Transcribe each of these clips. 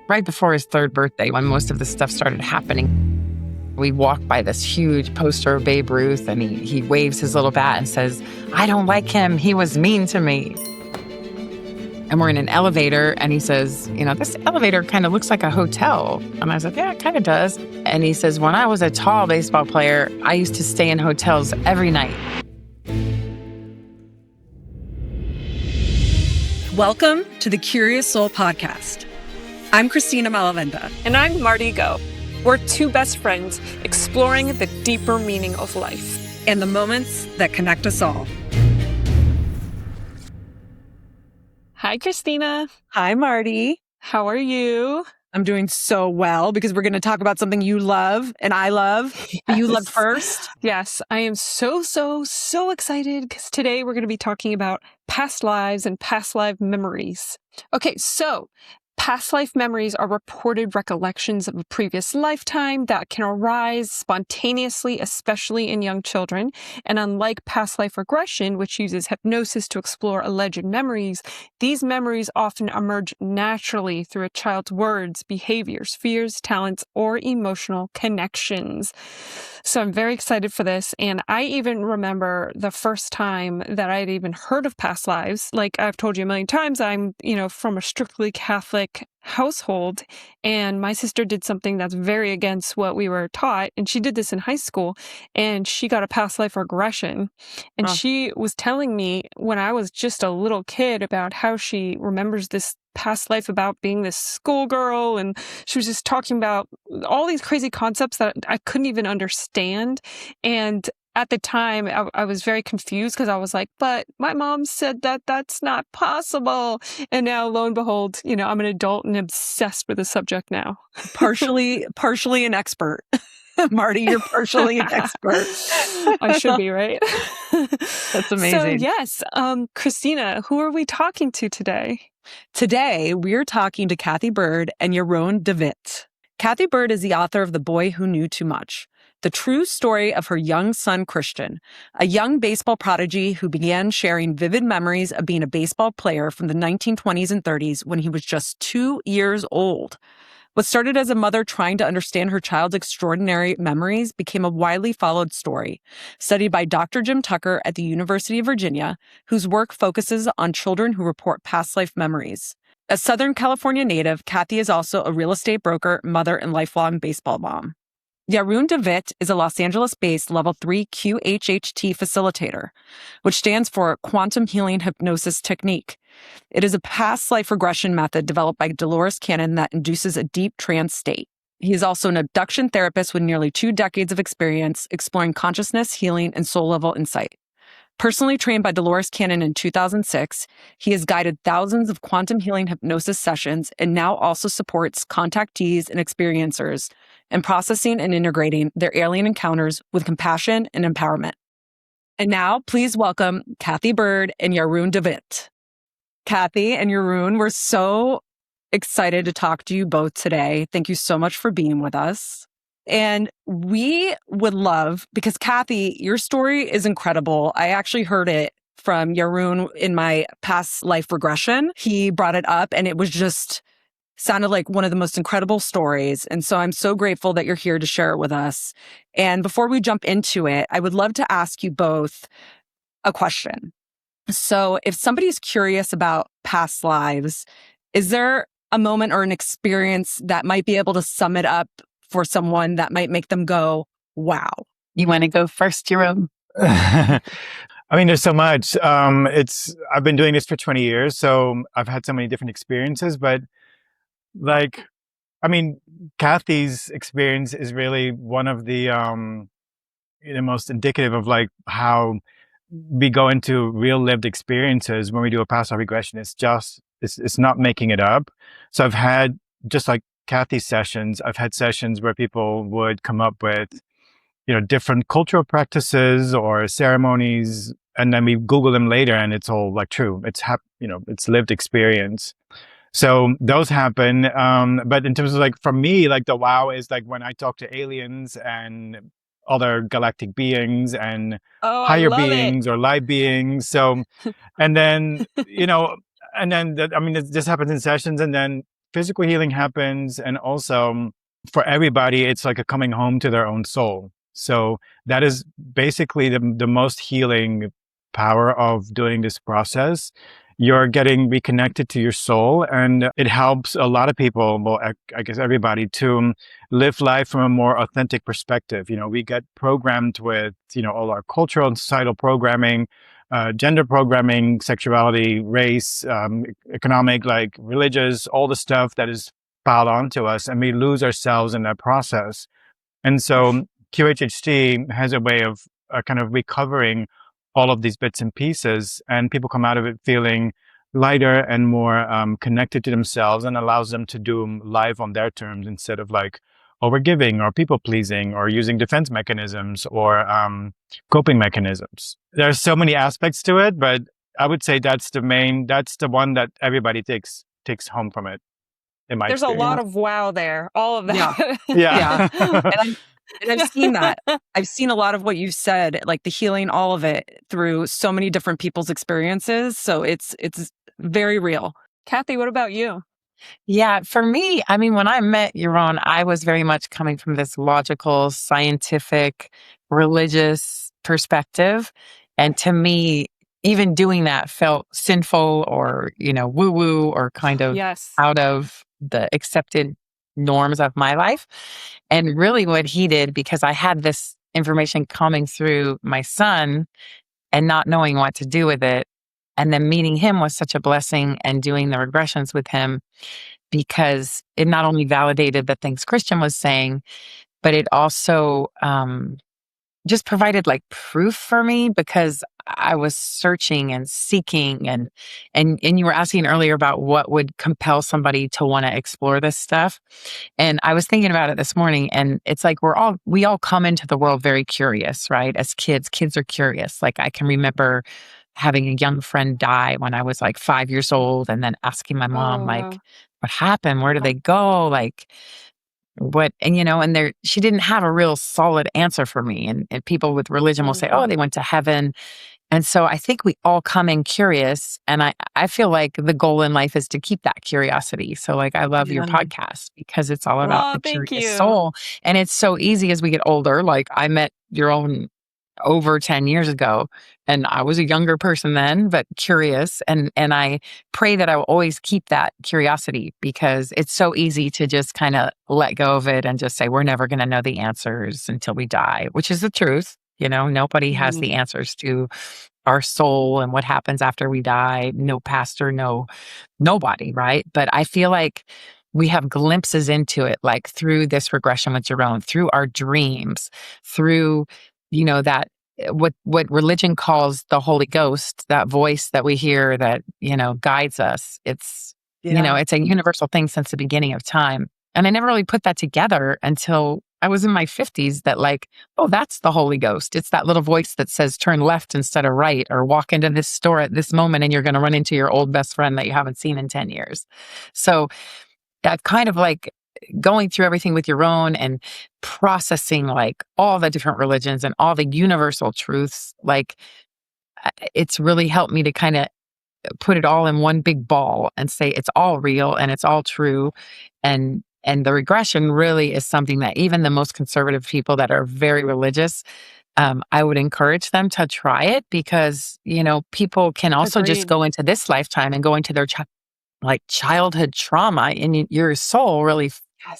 right before his third birthday, when most of this stuff started happening. We walk by this huge poster of Babe Ruth, and he waves his little bat and says, "I don't like him. He was mean to me." And we're in an elevator, and he says, "This elevator kind of looks like a hotel." And I was like, "Yeah, it kind of does." And he says, "When I was a tall baseball player, I used to stay in hotels every night." Welcome to the Curious Soul Podcast. I'm Cristina Malavenda. And I'm Marty. We're two best friends exploring the deeper meaning of life and the moments that connect us all. Hi, Cristina. Hi, Marty. How are you? I'm doing so well because we're going to talk about something you love and I love. Yes. You love first. Yes, I am so excited because today we're going to be talking about past lives and past life memories. Okay, so past life memories are reported recollections of a previous lifetime that can arise spontaneously, especially in young children. And unlike past life regression, which uses hypnosis to explore alleged memories, these memories often emerge naturally through a child's words, behaviors, fears, talents, or emotional connections. So I'm very excited for this. And I even remember the first time that I had even heard of past lives. Like I've told you a million times, I'm, from a strictly Catholic household, and my sister did something that's very against what we were taught, and she did this in high school, and she got a past life regression, and she was telling me when I was just a little kid about how she remembers this past life about being this schoolgirl, and she was just talking about all these crazy concepts that I couldn't even understand. And at the time, I was very confused because I was like, but my mom said that that's not possible. And now, lo and behold, I'm an adult and obsessed with the subject now. Partially an expert. Marty, you're partially an expert. I should be, right? That's amazing. So yes, Cristina, who are we talking to today? Today, we're talking to Cathy Byrd and Jeroen de Wit. Cathy Byrd is the author of The Boy Who Knew Too Much, the true story of her young son, Christian, a young baseball prodigy who began sharing vivid memories of being a baseball player from the 1920s and 30s when he was just 2 years old. What started as a mother trying to understand her child's extraordinary memories became a widely followed story, studied by Dr. Jim Tucker at the University of Virginia, whose work focuses on children who report past life memories. A Southern California native, Cathy is also a real estate broker, mother, and lifelong baseball mom. Jeroen de Wit is a Los Angeles-based Level 3 QHHT facilitator, which stands for Quantum Healing Hypnosis Technique. It is a past life regression method developed by Dolores that induces a deep trance state. He is also an abduction therapist with nearly 2 decades of experience exploring consciousness, healing, and soul-level insight. Personally trained by Dolores in 2006, he has guided thousands of quantum healing hypnosis sessions and now also supports contactees and experiencers in processing and integrating their alien encounters with compassion and empowerment. And now, please welcome Cathy Byrd and Jeroen de Wit. Cathy and Jeroen, we're so excited to talk to you both today. Thank you so much for being with us. And we would love, because Cathy, your story is incredible. I actually heard it from Jeroen in my past life regression. He brought it up and it was just sounded like one of the most incredible stories. And so I'm so grateful that you're here to share it with us. And before we jump into it, I would love to ask you both a question. So if somebody's curious about past lives, is there a moment or an experience that might be able to sum it up for someone that might make them go, wow? You want to go first, Jeroen? I mean, there's so much. I've been doing this for 20 years, so I've had so many different experiences, but Cathy's experience is really one of the most indicative of how we go into real lived experiences when we do a past life regression. It's not making it up. So I've had, just like Cathy's sessions, I've had sessions where people would come up with, different cultural practices or ceremonies, and then we Google them later, and it's all true. It's lived experience. So those happen. But in terms of for me, the wow is when I talk to aliens and other galactic beings and higher beings or light beings. So, and then, it just happens in sessions. And then physical healing happens, and also for everybody, it's like a coming home to their own soul. So that is basically the most healing power of doing this process. You're getting reconnected to your soul, and it helps a lot of people, well, I guess everybody, to live life from a more authentic perspective. We get programmed with, all our cultural and societal programming, gender programming, sexuality, race, economic, like religious, all the stuff that is piled onto us, and we lose ourselves in that process. And so QHHT has a way of kind of recovering all of these bits and pieces, and people come out of it feeling lighter and more connected to themselves, and allows them to do life on their terms instead of like overgiving or people pleasing or using defense mechanisms or coping mechanisms. There are so many aspects to it, but I would say that's the one that everybody takes home from it. In my There's a experience. lot of wow there. All of that. Yeah. And I've seen that. I've seen a lot of what you said, like the healing, all of it through so many different people's experiences. So it's very real. Cathy, what about you? Yeah, for me, I mean, when I met Jeroen, I was very much coming from this logical, scientific, religious perspective. And to me, even doing that felt sinful or, woo woo or kind of Yes. out of the accepted norms of my life. And really what he did, because I had this information coming through my son and not knowing what to do with it. And then meeting him was such a blessing, and doing the regressions with him, because it not only validated the things Christian was saying, but it also just provided like proof for me, because I was searching and seeking, and you were asking earlier about what would compel somebody to want to explore this stuff. And I was thinking about it this morning, and it's like we all come into the world very curious, right? As kids are curious. Like I can remember having a young friend die when I was like 5 years old, and then asking my mom, like, what happened? Where did they go? Like, what? And, and she didn't have a real solid answer for me. And people with religion will say, oh, they went to heaven. And so I think we all come in curious. And I feel like the goal in life is to keep that curiosity. So like, I love your podcast, because it's all about the curious soul. And it's so easy as we get older. Like I met your own over 10 years ago, and I was a younger person then, but curious. And I pray that I will always keep that curiosity, because it's so easy to just kind of let go of it and just say, we're never going to know the answers until we die, which is the truth. Nobody has the answers to our soul and what happens after we die. No pastor, nobody, right? But I feel like we have glimpses into it, like through this regression with Jeroen, through our dreams, through that what religion calls the Holy Ghost, that voice that we hear that guides us. It's it's a universal thing since the beginning of time. And I never really put that together until I was in my 50s, that like, oh, that's the Holy Ghost. It's that little voice that says turn left instead of right, or walk into this store at this moment and you're going to run into your old best friend that you haven't seen in 10 years. So that kind of like going through everything with your own and processing like all the different religions and all the universal truths, like it's really helped me to kind of put it all in one big ball and say it's all real and it's all true. And the regression really is something that even the most conservative people that are very religious, I would encourage them to try it, because, people can also just go into this lifetime and go into their childhood trauma, and your soul really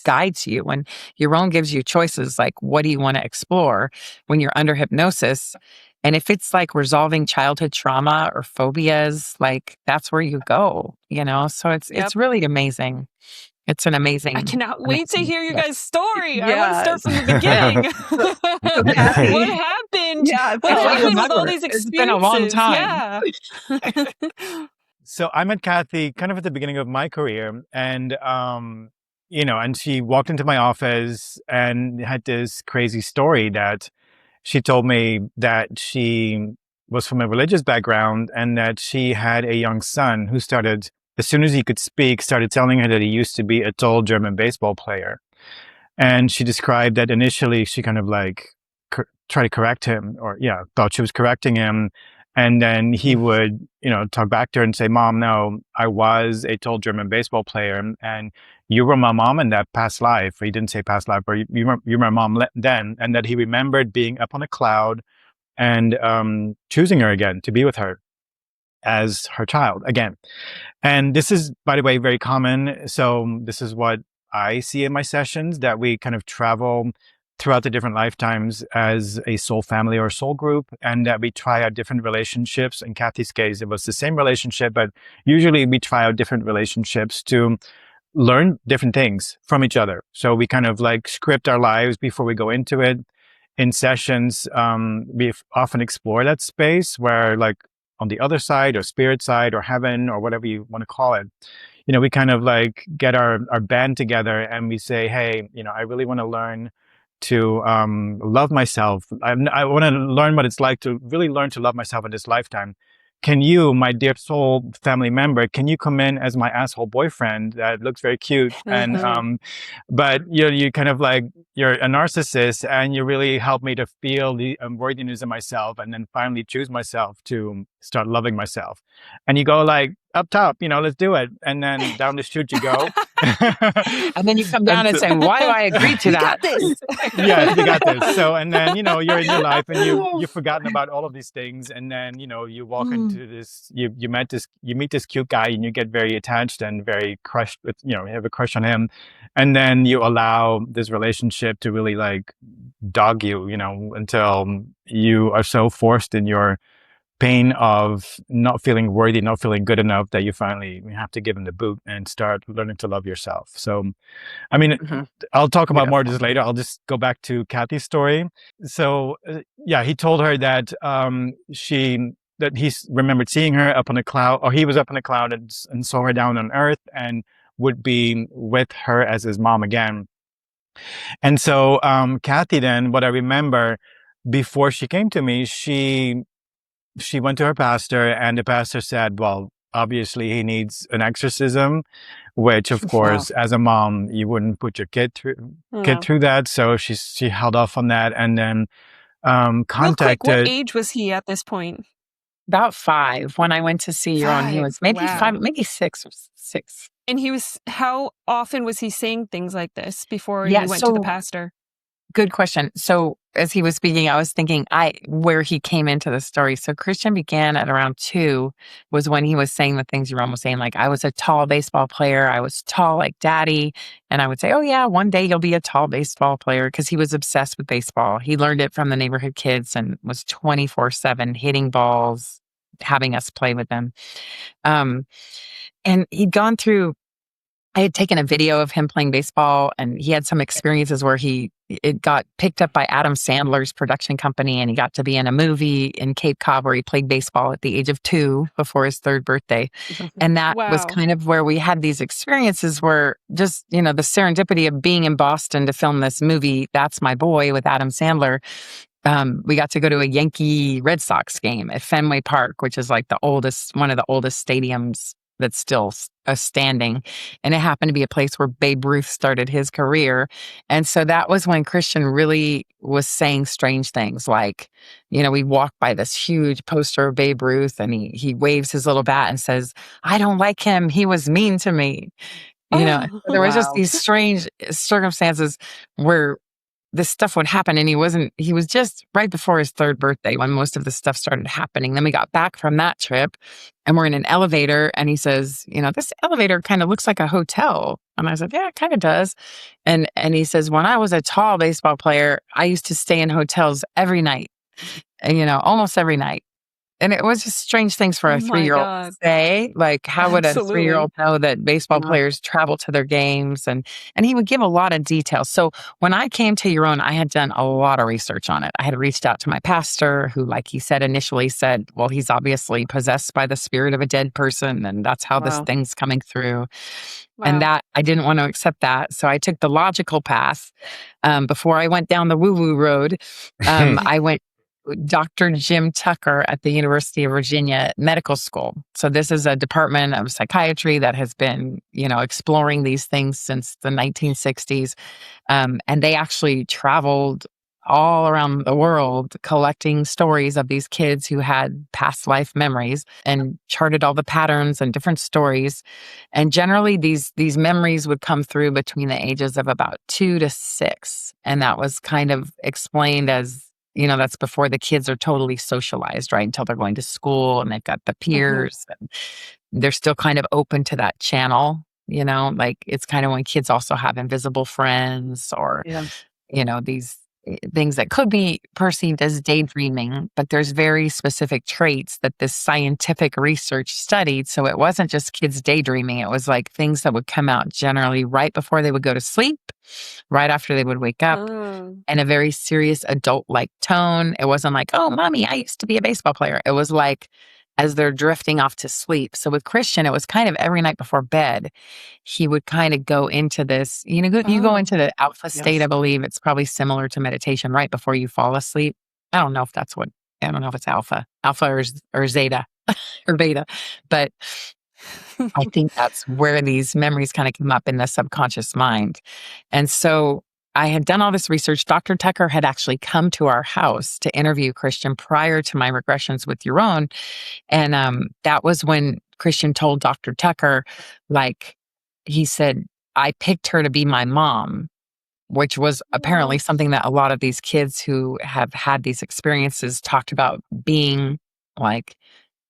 guides you. When your own gives you choices, like, what do you want to explore when you're under hypnosis? And if it's like resolving childhood trauma or phobias, like that's where you go, So it's really amazing. It's an amazing. I cannot wait to hear your guys' story. Yes. I want to start from the beginning. Cathy, what happened? Yeah, what happened with all these It's experiences? been a long time. Yeah. So I met Cathy kind of at the beginning of my career, and and she walked into my office and had this crazy story that she told me that she was from a religious background, and that she had a young son who started, as soon as he could speak, started telling her that he used to be a tall German baseball player. And she described that initially she kind of like tried to correct him, or thought she was correcting him. And then he would, talk back to her and say, Mom, no, I was a tall German baseball player, and you were my mom in that past life. He didn't say past life, but you were my mom then. And that he remembered being up on a cloud and choosing her again to be with her as her child again. And this is, by the way, very common. So this is what I see in my sessions, that we kind of travel throughout the different lifetimes as a soul family or soul group, and that we try out different relationships. In Cathy's case, it was the same relationship, but usually we try out different relationships to learn different things from each other. So we kind of like script our lives before we go into it. In sessions, we often explore that space where, like, on the other side or spirit side or heaven or whatever you want to call it, we kind of like get our band together and we say, hey, I really want to learn to love myself. I want to learn what it's like to really learn to love myself in this lifetime. Can you, my dear soul family member, can you come in as my asshole boyfriend that looks very cute? And but you kind of like, you're a narcissist, and you really help me to feel the unworthiness of myself, and then finally choose myself to start loving myself. And you go like, up top, let's do it. And then down the chute you go. And then you come down and say, why do I agree to that? got this. Yes, we got this. So, and then, you're in your life and you've forgotten about all of these things. And then, you walk into this, you meet this cute guy, and you get very attached and very crushed with, you have a crush on him. And then you allow this relationship to really like dog you, until you are so forced in your pain of not feeling worthy, not feeling good enough, that you finally have to give him the boot and start learning to love yourself. So, I mean, I'll talk about more of this later. I'll just go back to Cathy's story. So, he told her that he remembered seeing her up on a cloud, or he was up on a cloud and saw her down on earth and would be with her as his mom again. And so, Cathy, then, what I remember before she came to me, she went to her pastor, and the pastor said, well, obviously he needs an exorcism, which of course, as a mom, you wouldn't put your kid through that. So she held off on that, and then contacted. Real quick, what age was he at this point? About 5 when I went to see Jeroen. He was maybe 5, maybe 6 or 6. And how often was he saying things like this before you went to the pastor? Good question. So as he was speaking, I was thinking where he came into the story. So Christian began at around 2 was when he was saying the things Jeroen was saying, like, I was a tall baseball player. I was tall like daddy. And I would say, oh yeah, one day you'll be a tall baseball player, because he was obsessed with baseball. He learned it from the neighborhood kids and was 24/7 hitting balls, having us play with them. And he'd gone through, I had taken a video of him playing baseball, and he had some experiences where it got picked up by Adam Sandler's production company, and he got to be in a movie in Cape Cod where he played baseball at the age of 2 before his 3rd birthday. And that was kind of where we had these experiences where just, the serendipity of being in Boston to film this movie, That's My Boy, with Adam Sandler. We got to go to a Yankee Red Sox game at Fenway Park, which is like one of the oldest stadiums that's still standing. And it happened to be a place where Babe Ruth started his career. And so that was when Christian really was saying strange things, like, we walk by this huge poster of Babe Ruth, and he waves his little bat and says, I don't like him. He was mean to me. There was just these strange circumstances where this stuff would happen, and he was just right before his 3rd birthday when most of this stuff started happening. Then we got back from that trip, and we're in an elevator, and he says, this elevator kind of looks like a hotel. And I said, yeah, it kind of does. And he says, when I was a tall baseball player, I used to stay in hotels every night, almost every night. And it was just strange things for a 3-year-old to say. Like, how would a 3-year-old know that baseball players travel to their games? And he would give a lot of details. So when I came to Jeroen, I had done a lot of research on it. I had reached out to my pastor, who, like he said, initially said, well, he's obviously possessed by the spirit of a dead person, and that's how this thing's coming through. And that I didn't want to accept that. So I took the logical path. Before I went down the woo-woo road, I went Dr. Jim Tucker at the University of Virginia Medical School. So this is a department of psychiatry that has been, exploring these things since the 1960s. And they actually traveled all around the world collecting stories of these kids who had past life memories and charted all the patterns and different stories. And generally these memories would come through between the ages of about 2 to 6. And that was kind of explained as, that's before the kids are totally socialized, right? Until they're going to school and they've got the peers and they're still kind of open to that channel, like it's kind of when kids also have invisible friends or, these things that could be perceived as daydreaming, but there's very specific traits that this scientific research studied. So it wasn't just kids daydreaming. It was like things that would come out generally right before they would go to sleep, right after they would wake up, and a very serious adult-like tone. It wasn't like, oh, mommy, I used to be a baseball player. It was like as they're drifting off to sleep. So with Christian, it was kind of every night before bed, he would kind of go into this, you go into the alpha state, I believe. It's probably similar to meditation right before you fall asleep. I don't know if it's alpha or zeta or beta, but I think that's where these memories kind of come up in the subconscious mind. And so I had done all this research. Dr. Tucker had actually come to our house to interview Christian prior to my regressions with Jeroen. And that was when Christian told Dr. Tucker, he said, I picked her to be my mom, which was apparently something that a lot of these kids who have had these experiences talked about being like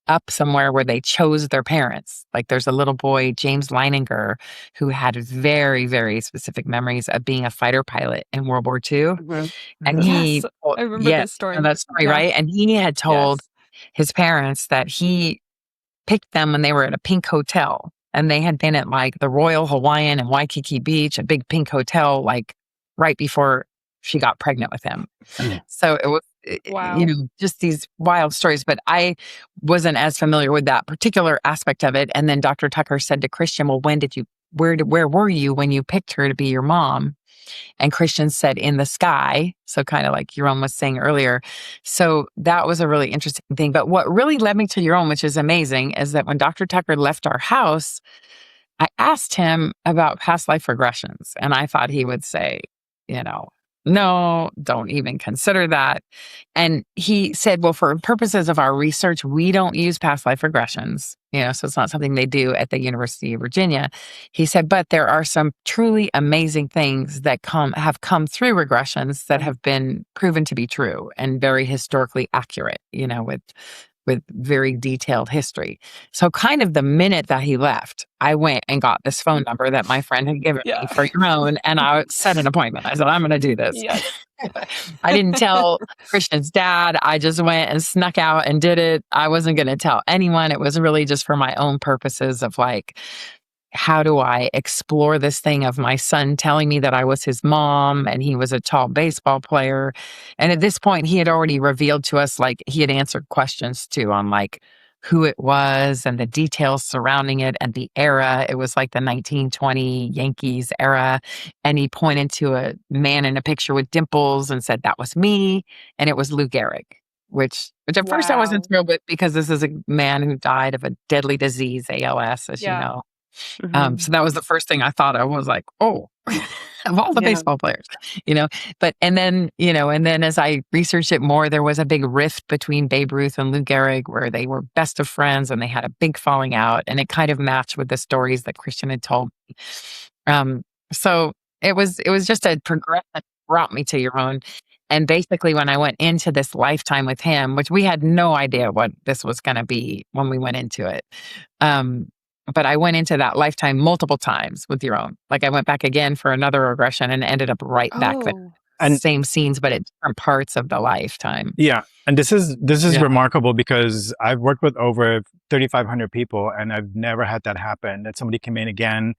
up somewhere where they chose their parents. Like there's a little boy, James Leininger, who had very, very specific memories of being a fighter pilot in World War II. And I remember this story. That story, right? And he had told his parents that he picked them when they were at a pink hotel. And they had been at like the Royal Hawaiian in Waikiki Beach, a big pink hotel, like right before she got pregnant with him. So it was, just these wild stories. But I wasn't as familiar with that particular aspect of it. And then Dr. Tucker said to Christian, well, where were you when you picked her to be your mom? And Christian said, in the sky. So kind of like Jeroen was saying earlier. So that was a really interesting thing. But what really led me to Jeroen, which is amazing, is that when Dr. Tucker left our house, I asked him about past life regressions. And I thought he would say, no, don't even consider that. And he said, well, for purposes of our research, we don't use past life regressions, so it's not something they do at the University of Virginia. He said, but there are some truly amazing things that have come through regressions that have been proven to be true and very historically accurate, with very detailed history. So kind of the minute that he left, I went and got this phone number that my friend had given me for Jeroen, and I set an appointment. I said, I'm going to do this. I didn't tell Christian's dad. I just went and snuck out and did it. I wasn't going to tell anyone. It was really just for my own purposes of like, how do I explore this thing of my son telling me that I was his mom and he was a tall baseball player. And at this point, he had already revealed to us, like he had answered questions too on like who it was and the details surrounding it and the era. It was like the 1920 Yankees era. And he pointed to a man in a picture with dimples and said, that was me. And it was Lou Gehrig. Which at first I wasn't thrilled with because this is a man who died of a deadly disease, ALS, as you know. So that was the first thing I thought of, was like, oh, of all the baseball players, but, and then as I researched it more, there was a big rift between Babe Ruth and Lou Gehrig where they were best of friends and they had a big falling out, and it kind of matched with the stories that Christian had told me. So it was just a progression that brought me to Jeroen. And basically when I went into this lifetime with him, which we had no idea what this was going to be when we went into it. But I went into that lifetime multiple times with Jeroen. Like I went back again for another regression and ended up right back there. And same scenes, but at different parts of the lifetime. Yeah. And this is remarkable because I've worked with over 3,500 people and I've never had that happen, that somebody came in again,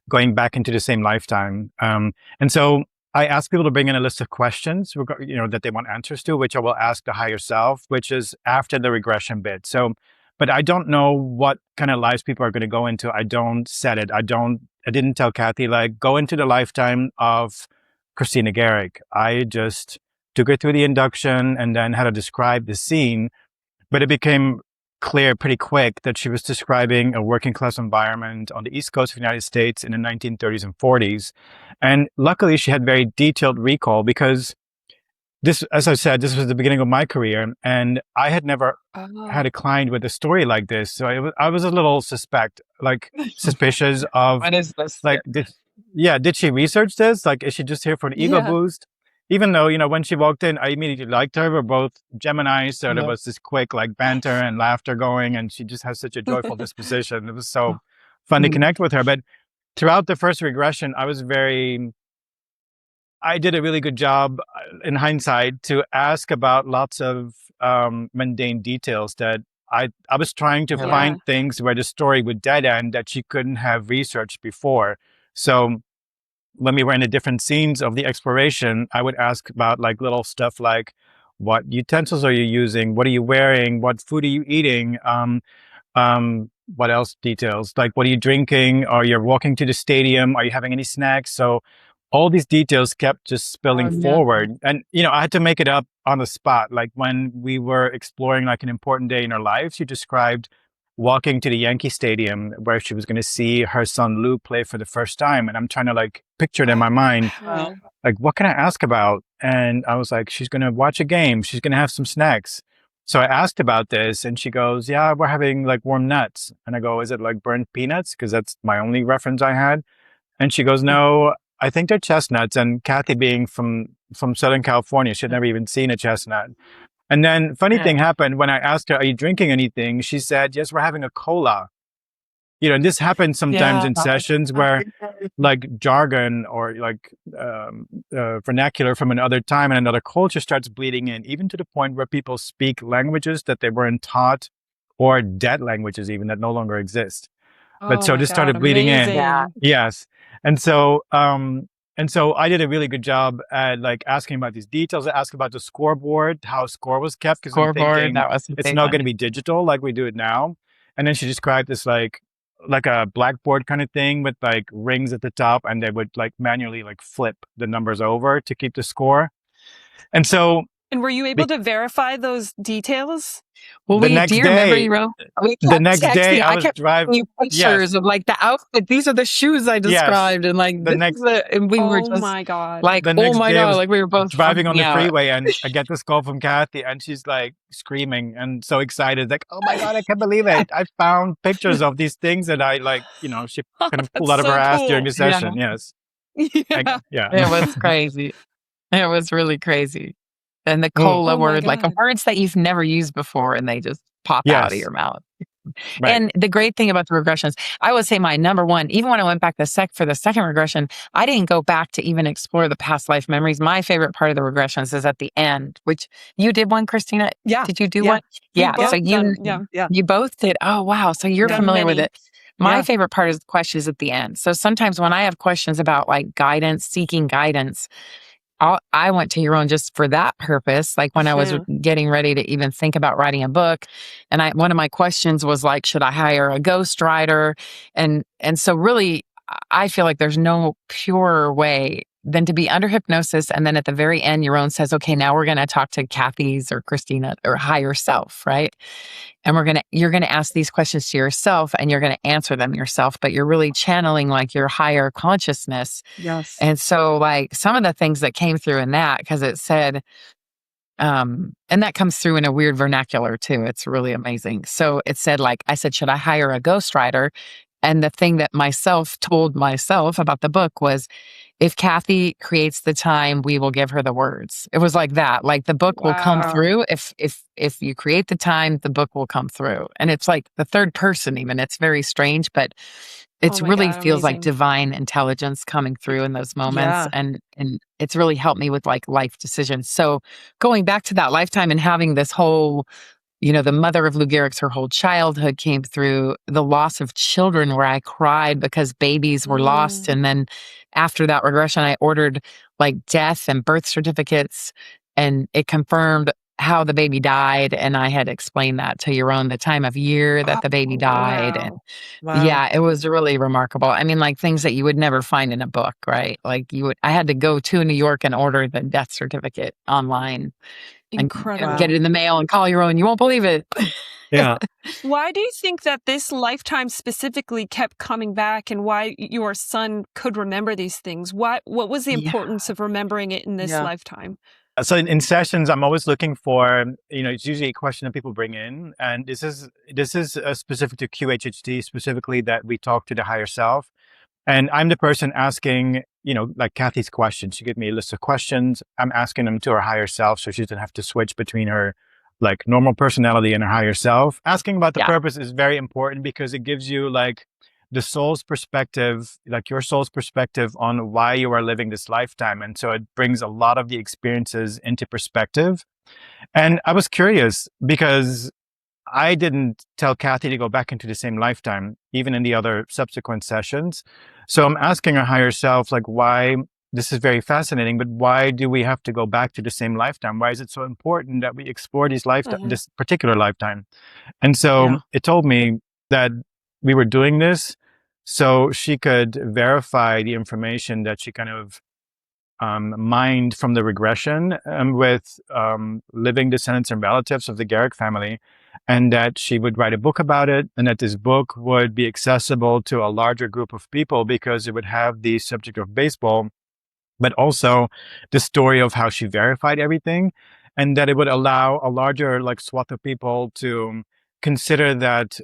going back into the same lifetime. And so I ask people to bring in a list of questions, that they want answers to, which I will ask the higher self, which is after the regression bit. So, but I don't know what kind of lives people are going to go into. I don't set it. I didn't tell Cathy, like, go into the lifetime of Cristina Gehrig. I just took her through the induction and then had to describe the scene. But it became clear pretty quick that she was describing a working class environment on the East Coast of the United States in the 1930s and 40s. And luckily she had very detailed recall because this, as I said, this was the beginning of my career, and I had never had Oh. a client with a story like this. So I was a little suspicious of, What is this? like, did she research this? Like, is she just here for an ego Yeah. boost? Even though, when she walked in, I immediately liked her. We're both Geminis, so there was this quick, like, banter and laughter going, and she just has such a joyful disposition. It was so fun to connect with her. But throughout the first regression, I did a really good job in hindsight to ask about lots of mundane details that I was trying to Yeah. find things where the story would dead end that she couldn't have researched before. So when we were in the different scenes of the exploration, I would ask about like little stuff like, what utensils are you using? What are you wearing? What food are you eating? What else details? Like, what are you drinking? Are you walking to the stadium? Are you having any snacks? So all these details kept just spilling forward. And, I had to make it up on the spot. Like when we were exploring like an important day in her life, she described walking to the Yankee Stadium where she was going to see her son Lou play for the first time. And I'm trying to like picture it in my mind. Wow. Like, what can I ask about? And I was like, she's going to watch a game. She's going to have some snacks. So I asked about this and she goes, yeah, we're having like warm nuts. And I go, is it like burnt peanuts? Because that's my only reference I had. And she goes, no, I think they're chestnuts. And Cathy being from Southern California, she had never even seen a chestnut. And then funny thing happened when I asked her, are you drinking anything? She said, yes, we're having a cola. And this happens sometimes in sessions where like jargon or like vernacular from another time and another culture starts bleeding in, even to the point where people speak languages that they weren't taught or dead languages even that no longer exist. But so this started bleeding in. Yeah. Yes. And so I did a really good job at like asking about these details. I asked about the scoreboard, how score was kept, because I'm thinking That was it's not going to be digital like we do it now. And then she described this like a blackboard kind of thing with like rings at the top, and they would like manually like flip the numbers over to keep the score. And so And were you able to verify those details? Well, the next do you remember, day, Jeroen? the next day I was driving. You pictures of like the outfit. These are the shoes I described, and like and we were just my God. like, the oh next my day I God, was like we were both driving on the freaking out. freeway, and I get this call from Cathy, and she's like screaming and so excited, like, oh my God, I can't believe it. I found pictures of these things that I like, she kind of pulled out of her ass during the session. Yes. Yeah. It was crazy. It was really crazy. And the cola word, like words that you've never used before, and they just pop out of your mouth. Right. And the great thing about the regressions, I would say my number one, even when I went back for the second regression, I didn't go back to even explore the past life memories. My favorite part of the regressions is at the end, which you did one, Cristina. Yeah. Did you do one? Yeah. So you both did. Oh, wow. So you're familiar with it. My favorite part is the questions at the end. So sometimes when I have questions about like guidance, seeking guidance, I went to Jeroen just for that purpose. Like when I was getting ready to even think about writing a book, and one of my questions was like, should I hire a ghostwriter? And so really, I feel like there's no purer way than to be under hypnosis, and then at the very end, Jeroen says, "Okay, now we're going to talk to Cathy's or Cristina or higher self, right? And you're gonna ask these questions to yourself, and you're gonna answer them yourself, but you're really channeling like your higher consciousness." Yes. And so like some of the things that came through in that, because it said, and that comes through in a weird vernacular too. It's really amazing. So it said, like, I said, should I hire a ghostwriter? And the thing that myself told myself about the book was, if Cathy creates the time, we will give her the words. It was like that. Like the book will come through. If you create the time, the book will come through. And it's like the third person even. It's very strange, but it's really feels like divine intelligence coming through in those moments. And it's really helped me with like life decisions. So going back to that lifetime and having this whole, the mother of Lou Gehrig's, her whole childhood came through, the loss of children where I cried because babies were lost. And then after that regression, I ordered like death and birth certificates, and it confirmed how the baby died. And I had explained that to Jeroen, the time of year that the baby died. And yeah, it was really remarkable. I mean, like things that you would never find in a book, right? Like I had to go to New York and order the death certificate online. Incredible. And get it in the mail and call Jeroen. You won't believe it. Yeah. Why do you think that this lifetime specifically kept coming back, and why your son could remember these things? What was the importance of remembering it in this lifetime? So in sessions, I'm always looking for, it's usually a question that people bring in, and this is specific to QHHT, specifically that we talk to the higher self. And I'm the person asking, like Cathy's questions. She gave me a list of questions. I'm asking them to her higher self, so she doesn't have to switch between her like normal personality and her higher self. Asking about the Yeah. purpose is very important because it gives you like the soul's perspective, like your soul's perspective on why you are living this lifetime. And so it brings a lot of the experiences into perspective. And I was curious because I didn't tell Cathy to go back into the same lifetime, even in the other subsequent sessions. So I'm asking her higher self, like, why this is very fascinating, but why do we have to go back to the same lifetime? Why is it so important that we explore this particular lifetime? And so Yeah. it told me that we were doing this so she could verify the information that she kind of mined from the regression with living descendants and relatives of the Gehrig family, and that she would write a book about it, and that this book would be accessible to a larger group of people because it would have the subject of baseball, but also the story of how she verified everything, and that it would allow a larger like swath of people to consider that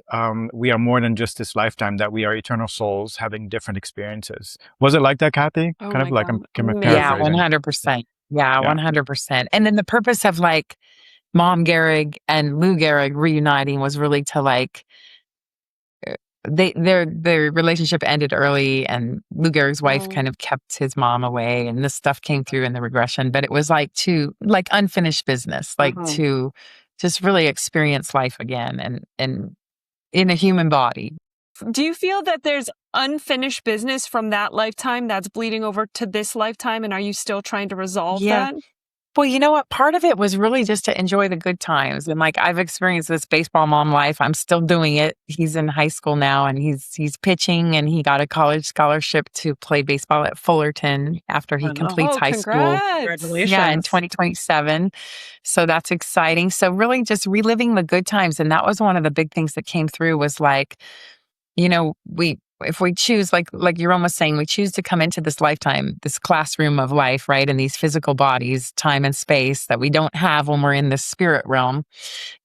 we are more than just this lifetime, that we are eternal souls having different experiences. Was it like that, Cathy? Oh Kind of my like God. I'm Yeah, Amazing. paraphrasing. 100%. Yeah, Yeah. 100%. And then the purpose of like Mom Gehrig and Lou Gehrig reuniting was really to like their relationship ended early, and Lou Gehrig's wife Oh. kind of kept his mom away, and this stuff came through in the regression, but it was like to like unfinished business, like to just really experience life again and in a human body. Do you feel that there's unfinished business from that lifetime that's bleeding over to this lifetime? And are you still trying to resolve Yeah. that? Well, you know what? Part of it was really just to enjoy the good times. And like I've experienced this baseball mom life. I'm still doing it. He's in high school now and he's pitching, and he got a college scholarship to play baseball at Fullerton after he completes Oh, high school. congrats. Yeah, in 2027. So that's exciting. So really just reliving the good times. And that was one of the big things that came through was like, we if we choose, like Jeroen was saying, we choose to come into this lifetime, this classroom of life, right? In these physical bodies, time and space that we don't have when we're in the spirit realm.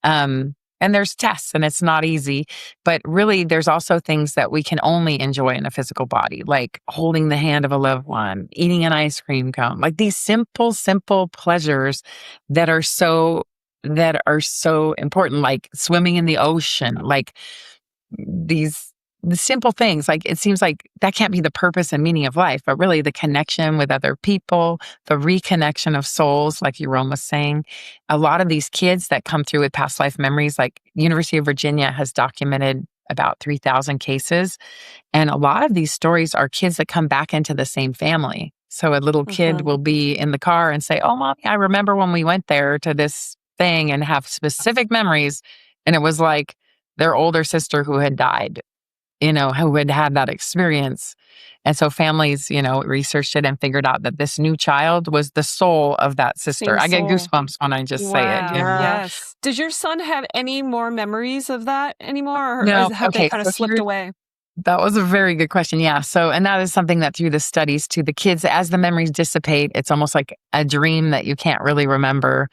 And there's tests and it's not easy, but really there's also things that we can only enjoy in a physical body, like holding the hand of a loved one, eating an ice cream cone, like these simple pleasures that are so important, like swimming in the ocean, like these the simple things. Like it seems like that can't be the purpose and meaning of life, but really the connection with other people, the reconnection of souls, like Jeroen was saying. A lot of these kids that come through with past life memories, like University of Virginia has documented about 3,000 cases, and a lot of these stories are kids that come back into the same family. So a little kid will be in the car and say, "Oh, mommy, I remember when we went there to this thing," and have specific memories. And it was like their older sister who had died, who had had that experience. And so families, researched it and figured out that this new child was the soul of that sister. Same I get soul. goosebumps when I just say it. Wow. Yes. Does your son have any more memories of that anymore? Or No. have they Okay. kind of So slipped away? that was a very good question. Yeah. So, and that is something that through the studies too, the kids, as the memories dissipate, it's almost like a dream that you can't really remember.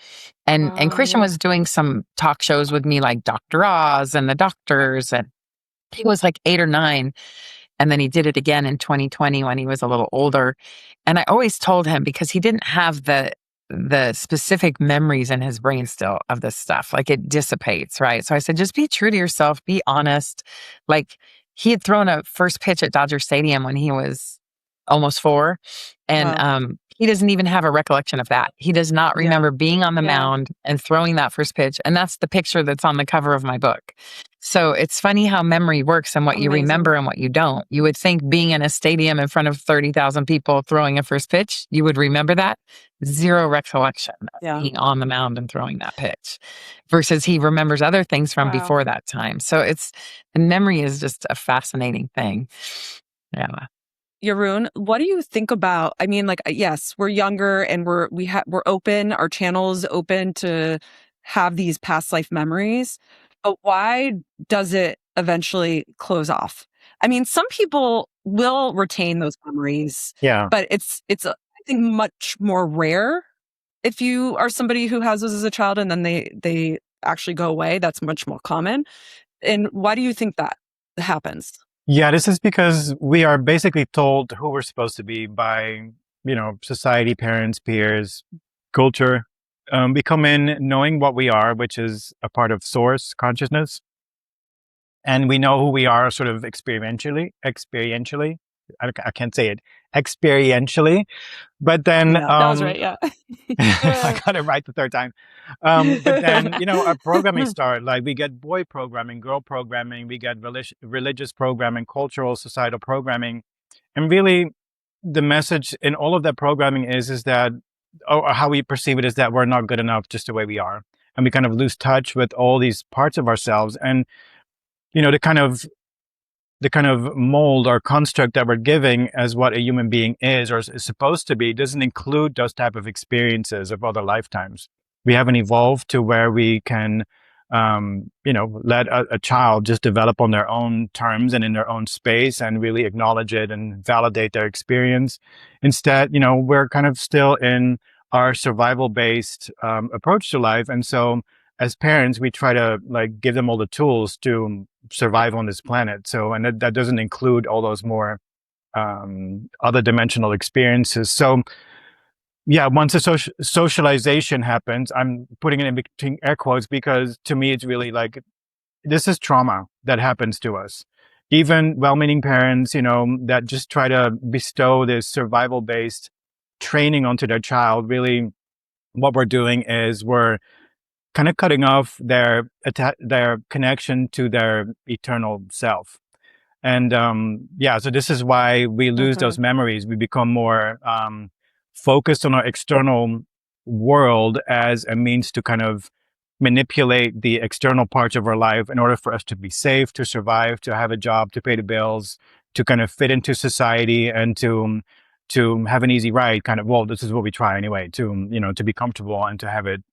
And Christian was doing some talk shows with me, like Dr. Oz and the doctors, and he was like 8 or 9. And then he did it again in 2020 when he was a little older. And I always told him, because he didn't have the specific memories in his brain still of this stuff, like it dissipates, right? So I said, just be true to yourself, be honest. Like he had thrown a first pitch at Dodger Stadium when he was almost 4. And he doesn't even have a recollection of that. He does not remember being on the mound and throwing that first pitch. And that's the picture that's on the cover of my book. So it's funny how memory works and what you remember and what you don't. You would think being in a stadium in front of 30,000 people throwing a first pitch, you would remember that. Zero recollection of being on the mound and throwing that pitch, versus he remembers other things from before that time. So the memory is just a fascinating thing. Yeah. Jeroen, what do you think about, I mean, like, yes, we're younger and we're open, our channel is open to have these past life memories, but why does it eventually close off? I mean, some people will retain those memories, Yeah. but it's I think much more rare if you are somebody who has those as a child and then they actually go away, that's much more common. And why do you think that happens? Yeah, this is because we are basically told who we're supposed to be by, society, parents, peers, culture. We come in knowing what we are, which is a part of source consciousness. And we know who we are sort of experientially. I can't say it, experientially. But then, Yeah. That was right, yeah. I got it right the third time. But then, our programming start, like we get boy programming, girl programming, we get religious programming, cultural, societal programming. And really the message in all of that programming is that, or how we perceive it, is that we're not good enough just the way we are. And we kind of lose touch with all these parts of ourselves. And, the kind of mold or construct that we're giving as what a human being is or is supposed to be doesn't include those type of experiences of other lifetimes. We haven't evolved to where we can, let a child just develop on their own terms and in their own space and really acknowledge it and validate their experience. Instead, we're kind of still in our survival-based approach to life. And so as parents, we try to give them all the tools to survive on this planet. So, and that doesn't include all those more other dimensional experiences. So, yeah, once a socialization happens, I'm putting it in between air quotes because to me, it's really this is trauma that happens to us. Even well-meaning parents, that just try to bestow this survival-based training onto their child. Really, what we're doing is we're kind of cutting off their connection to their eternal self. And so this is why we lose those memories. We become more focused on our external world as a means to kind of manipulate the external parts of our life in order for us to be safe, to survive, to have a job, to pay the bills, to kind of fit into society, and to have an easy ride. Kind of, well, this is what we try anyway, to be comfortable and to have it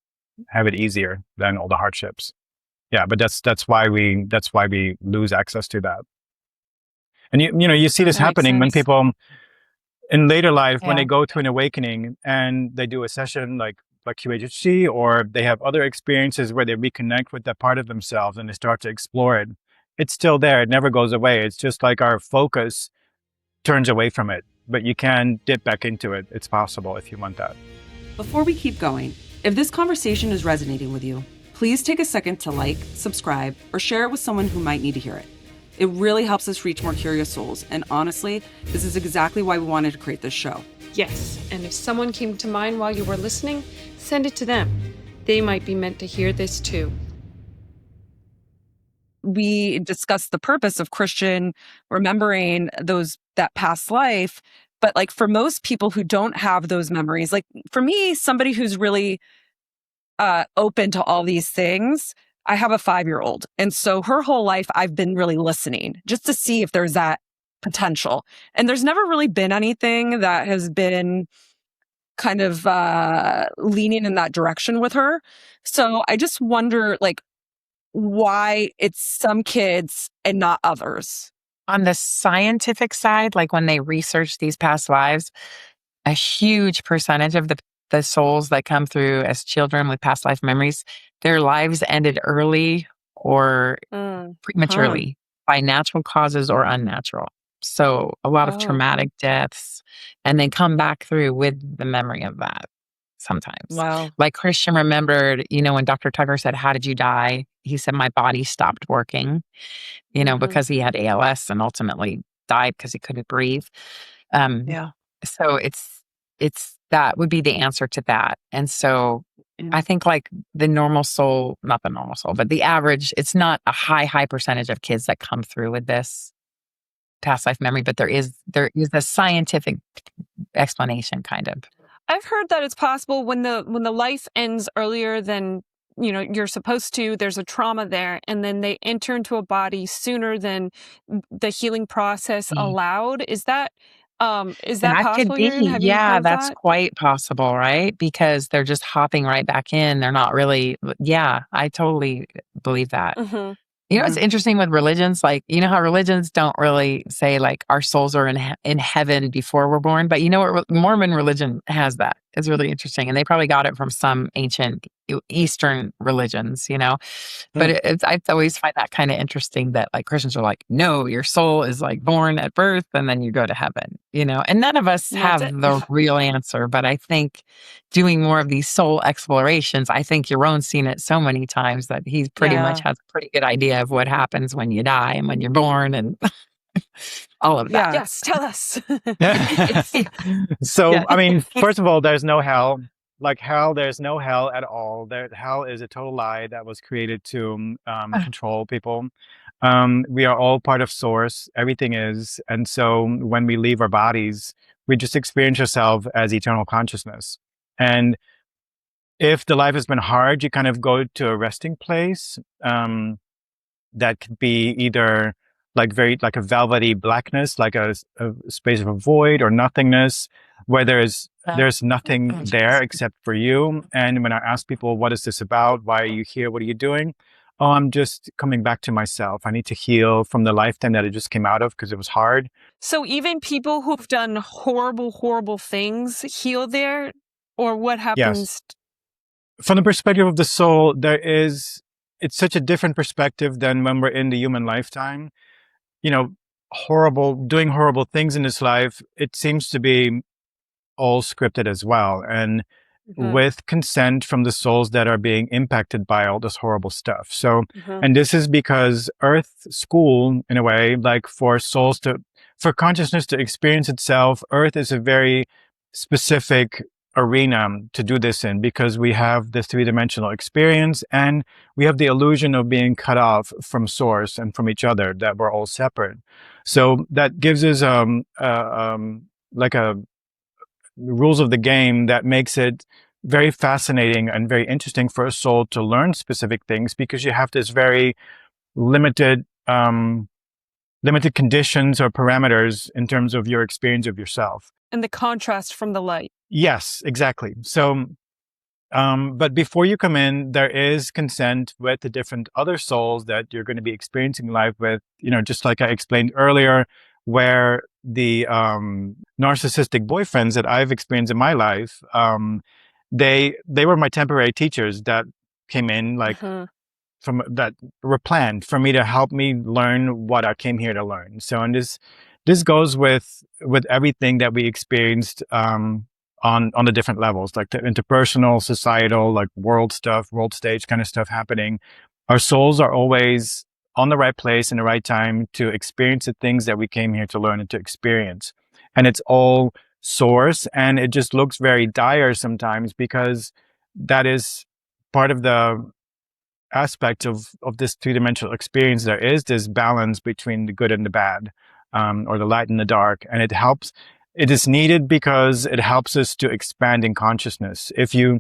easier than all the hardships. Yeah, but that's why we lose access to that. And you see this happening when people in later life, when they go through an awakening and they do a session like QHHT, or they have other experiences where they reconnect with that part of themselves and they start to explore it. It's still there. It never goes away. It's just like our focus turns away from it, but you can dip back into it. It's possible if you want that. Before we keep going, if this conversation is resonating with you, please take a second to like, subscribe, or share it with someone who might need to hear it. It really helps us reach more curious souls, and honestly, this is exactly why we wanted to create this show. Yes, and if someone came to mind while you were listening, send it to them. They might be meant to hear this too. We discussed the purpose of Christian remembering that past life, but for most people who don't have those memories, for me, somebody who's really open to all these things, I have a 5-year-old. And so her whole life, I've been really listening just to see if there's that potential. And there's never really been anything that has been kind of leaning in that direction with her. So I just wonder, why it's some kids and not others. On the scientific side, when they research these past lives, a huge percentage of the souls that come through as children with past life memories, their lives ended early or prematurely by natural causes or unnatural. So a lot of traumatic deaths, and they come back through with the memory of that sometimes. Wow. Like Christian remembered, when Dr. Tucker said, "How did you die?" He said, "My body stopped working," because he had ALS and ultimately died because he couldn't breathe. So it's that would be the answer to that. And so I think the normal soul, not the normal soul, but the average, it's not a high percentage of kids that come through with this past life memory, but there is a scientific explanation kind of. I've heard that it's possible when the life ends earlier than you're supposed to, there's a trauma there, and then they enter into a body sooner than the healing process allowed. Is that possible? Could be. Have you heard That's that? quite possible, right? Because they're just hopping right back in. They're not really. Yeah, I totally believe that. It's interesting with religions, how religions don't really say our souls are in heaven before we're born, but what Mormon religion has that. is really interesting. And they probably got it from some ancient Eastern religions, But I always find that kind of interesting that like Christians are like, no, your soul is like born at birth and then you go to heaven, And none of us And that's have it. the real answer. But I think doing more of these soul explorations, I think Jeroen's seen it so many times that he pretty much Yeah. has a pretty good idea of what happens when you die and when you're born and all of that. Yeah. Yes, tell us. So, Yeah. I mean, first of all, there's no hell. Like hell, there's no hell at all. Hell is a total lie that was created to control people. We are all part of Source. Everything is. And so when we leave our bodies, we just experience ourselves as eternal consciousness. And if the life has been hard, you kind of go to a resting place. That could be either like a velvety blackness, like a space of a void or nothingness, where there's nothing there except for you. And when I ask people, what is this about? Why are you here? What are you doing? Oh, I'm just coming back to myself. I need to heal from the lifetime that I just came out of because it was hard. So even people who've done horrible, horrible things heal there? Or what Yes. happens? From the perspective of the soul, it's such a different perspective than when we're in the human lifetime. Doing horrible things in this life, it seems to be all scripted as well. And with consent from the souls that are being impacted by all this horrible stuff. So, and this is because Earth School, in a way, like for consciousness to experience itself, Earth is a very specific arena to do this in because we have the three-dimensional experience and we have the illusion of being cut off from Source and from each other, that we're all separate. So that gives us like a rules of the game that makes it very fascinating and very interesting for a soul to learn specific things because you have this very limited conditions or parameters in terms of your experience of yourself. And the contrast from the light. Yes, exactly. So, but before you come in, there is consent with the different other souls that you're going to be experiencing life with, just like I explained earlier, where the narcissistic boyfriends that I've experienced in my life, they were my temporary teachers that came in from that were planned for me to help me learn what I came here to learn. So, and this goes with everything that we experienced on the different levels, like the interpersonal, societal, like world stage kind of stuff happening. Our souls are always on the right place in the right time to experience the things that we came here to learn and to experience. And it's all Source, and it just looks very dire sometimes because that is part of the aspect of this three-dimensional experience. There is this balance between the good and the bad, or the light and the dark, and it is needed because it helps us to expand in consciousness. If you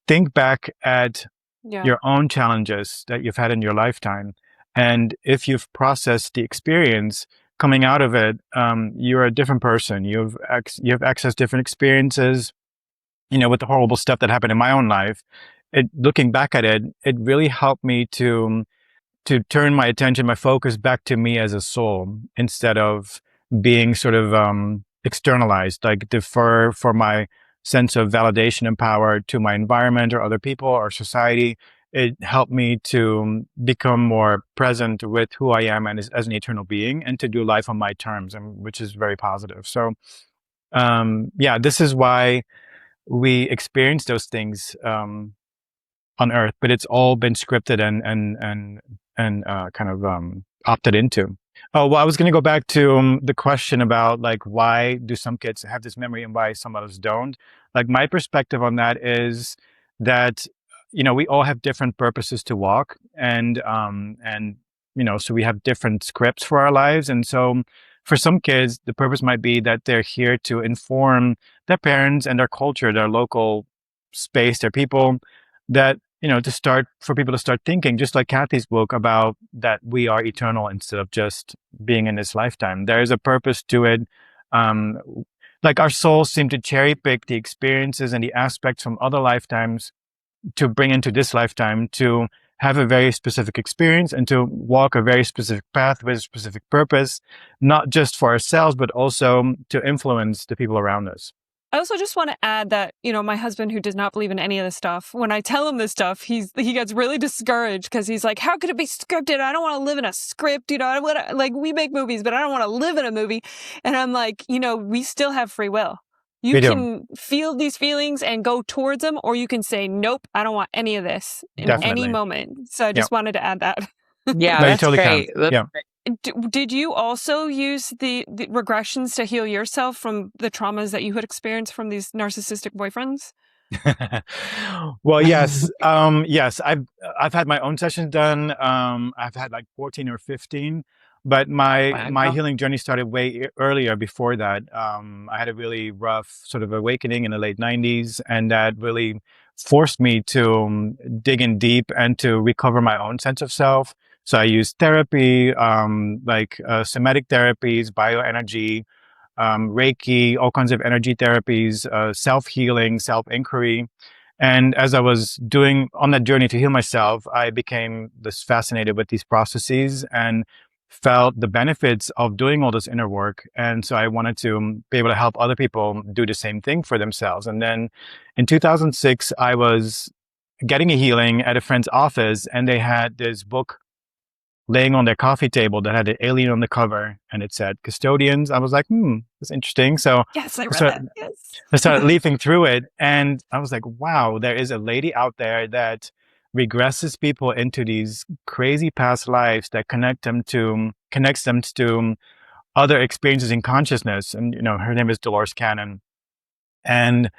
think back at your own challenges that you've had in your lifetime, and if you've processed the experience coming out of it, you're a different person. You have accessed different experiences, with the horrible stuff that happened in my own life. Looking back at it, it really helped me to turn my attention, my focus back to me as a soul instead of being sort of externalized, like defer for my sense of validation and power to my environment or other people or society. It helped me to become more present with who I am and as an eternal being, and to do life on my terms, which is very positive. So, this is why we experience those things on Earth, but it's all been scripted and kind of opted into. Oh, well, I was going to go back to the question about like, why do some kids have this memory and why some others don't? Like my perspective on that is that, we all have different purposes to walk, and so we have different scripts for our lives. And so for some kids, the purpose might be that they're here to inform their parents and their culture, their local space, their people, that for people to start thinking, just like Cathy's book, about that we are eternal instead of just being in this lifetime. There is a purpose to it. Like our souls seem to cherry pick the experiences and the aspects from other lifetimes to bring into this lifetime, to have a very specific experience and to walk a very specific path with a specific purpose, not just for ourselves, but also to influence the people around us. I also just want to add that, my husband, who does not believe in any of this stuff, when I tell him this stuff, he gets really discouraged because he's like, how could it be scripted? I don't want to live in a script. We make movies, but I don't want to live in a movie. And I'm like, we still have free will. You We do. can feel these feelings and go towards them, or you can say, nope, I don't want any of this in any Definitely. moment. So I just wanted to add that. Yeah, No, you that's totally great. can. Yeah. Did you also use the regressions to heal yourself from the traumas that you had experienced from these narcissistic boyfriends? Well, yes. Yes, I've had my own sessions done. I've had like 14 or 15, but my Wow. healing journey started way earlier before that. I had a really rough sort of awakening in the late 90s, and that really forced me to dig in deep and to recover my own sense of self. So I used therapy, somatic therapies, bioenergy, Reiki, all kinds of energy therapies, self-healing, self-inquiry. And as I was doing on that journey to heal myself, I became this fascinated with these processes and felt the benefits of doing all this inner work. And so I wanted to be able to help other people do the same thing for themselves. And then in 2006, I was getting a healing at a friend's office, and they had this book laying on their coffee table that had an alien on the cover, and it said custodians. I was like, that's interesting. So Yes, I read that. Yes. I started leafing through it, and I was like, wow, there is a lady out there that regresses people into these crazy past lives that connects them to other experiences in consciousness. And, her name is Dolores. And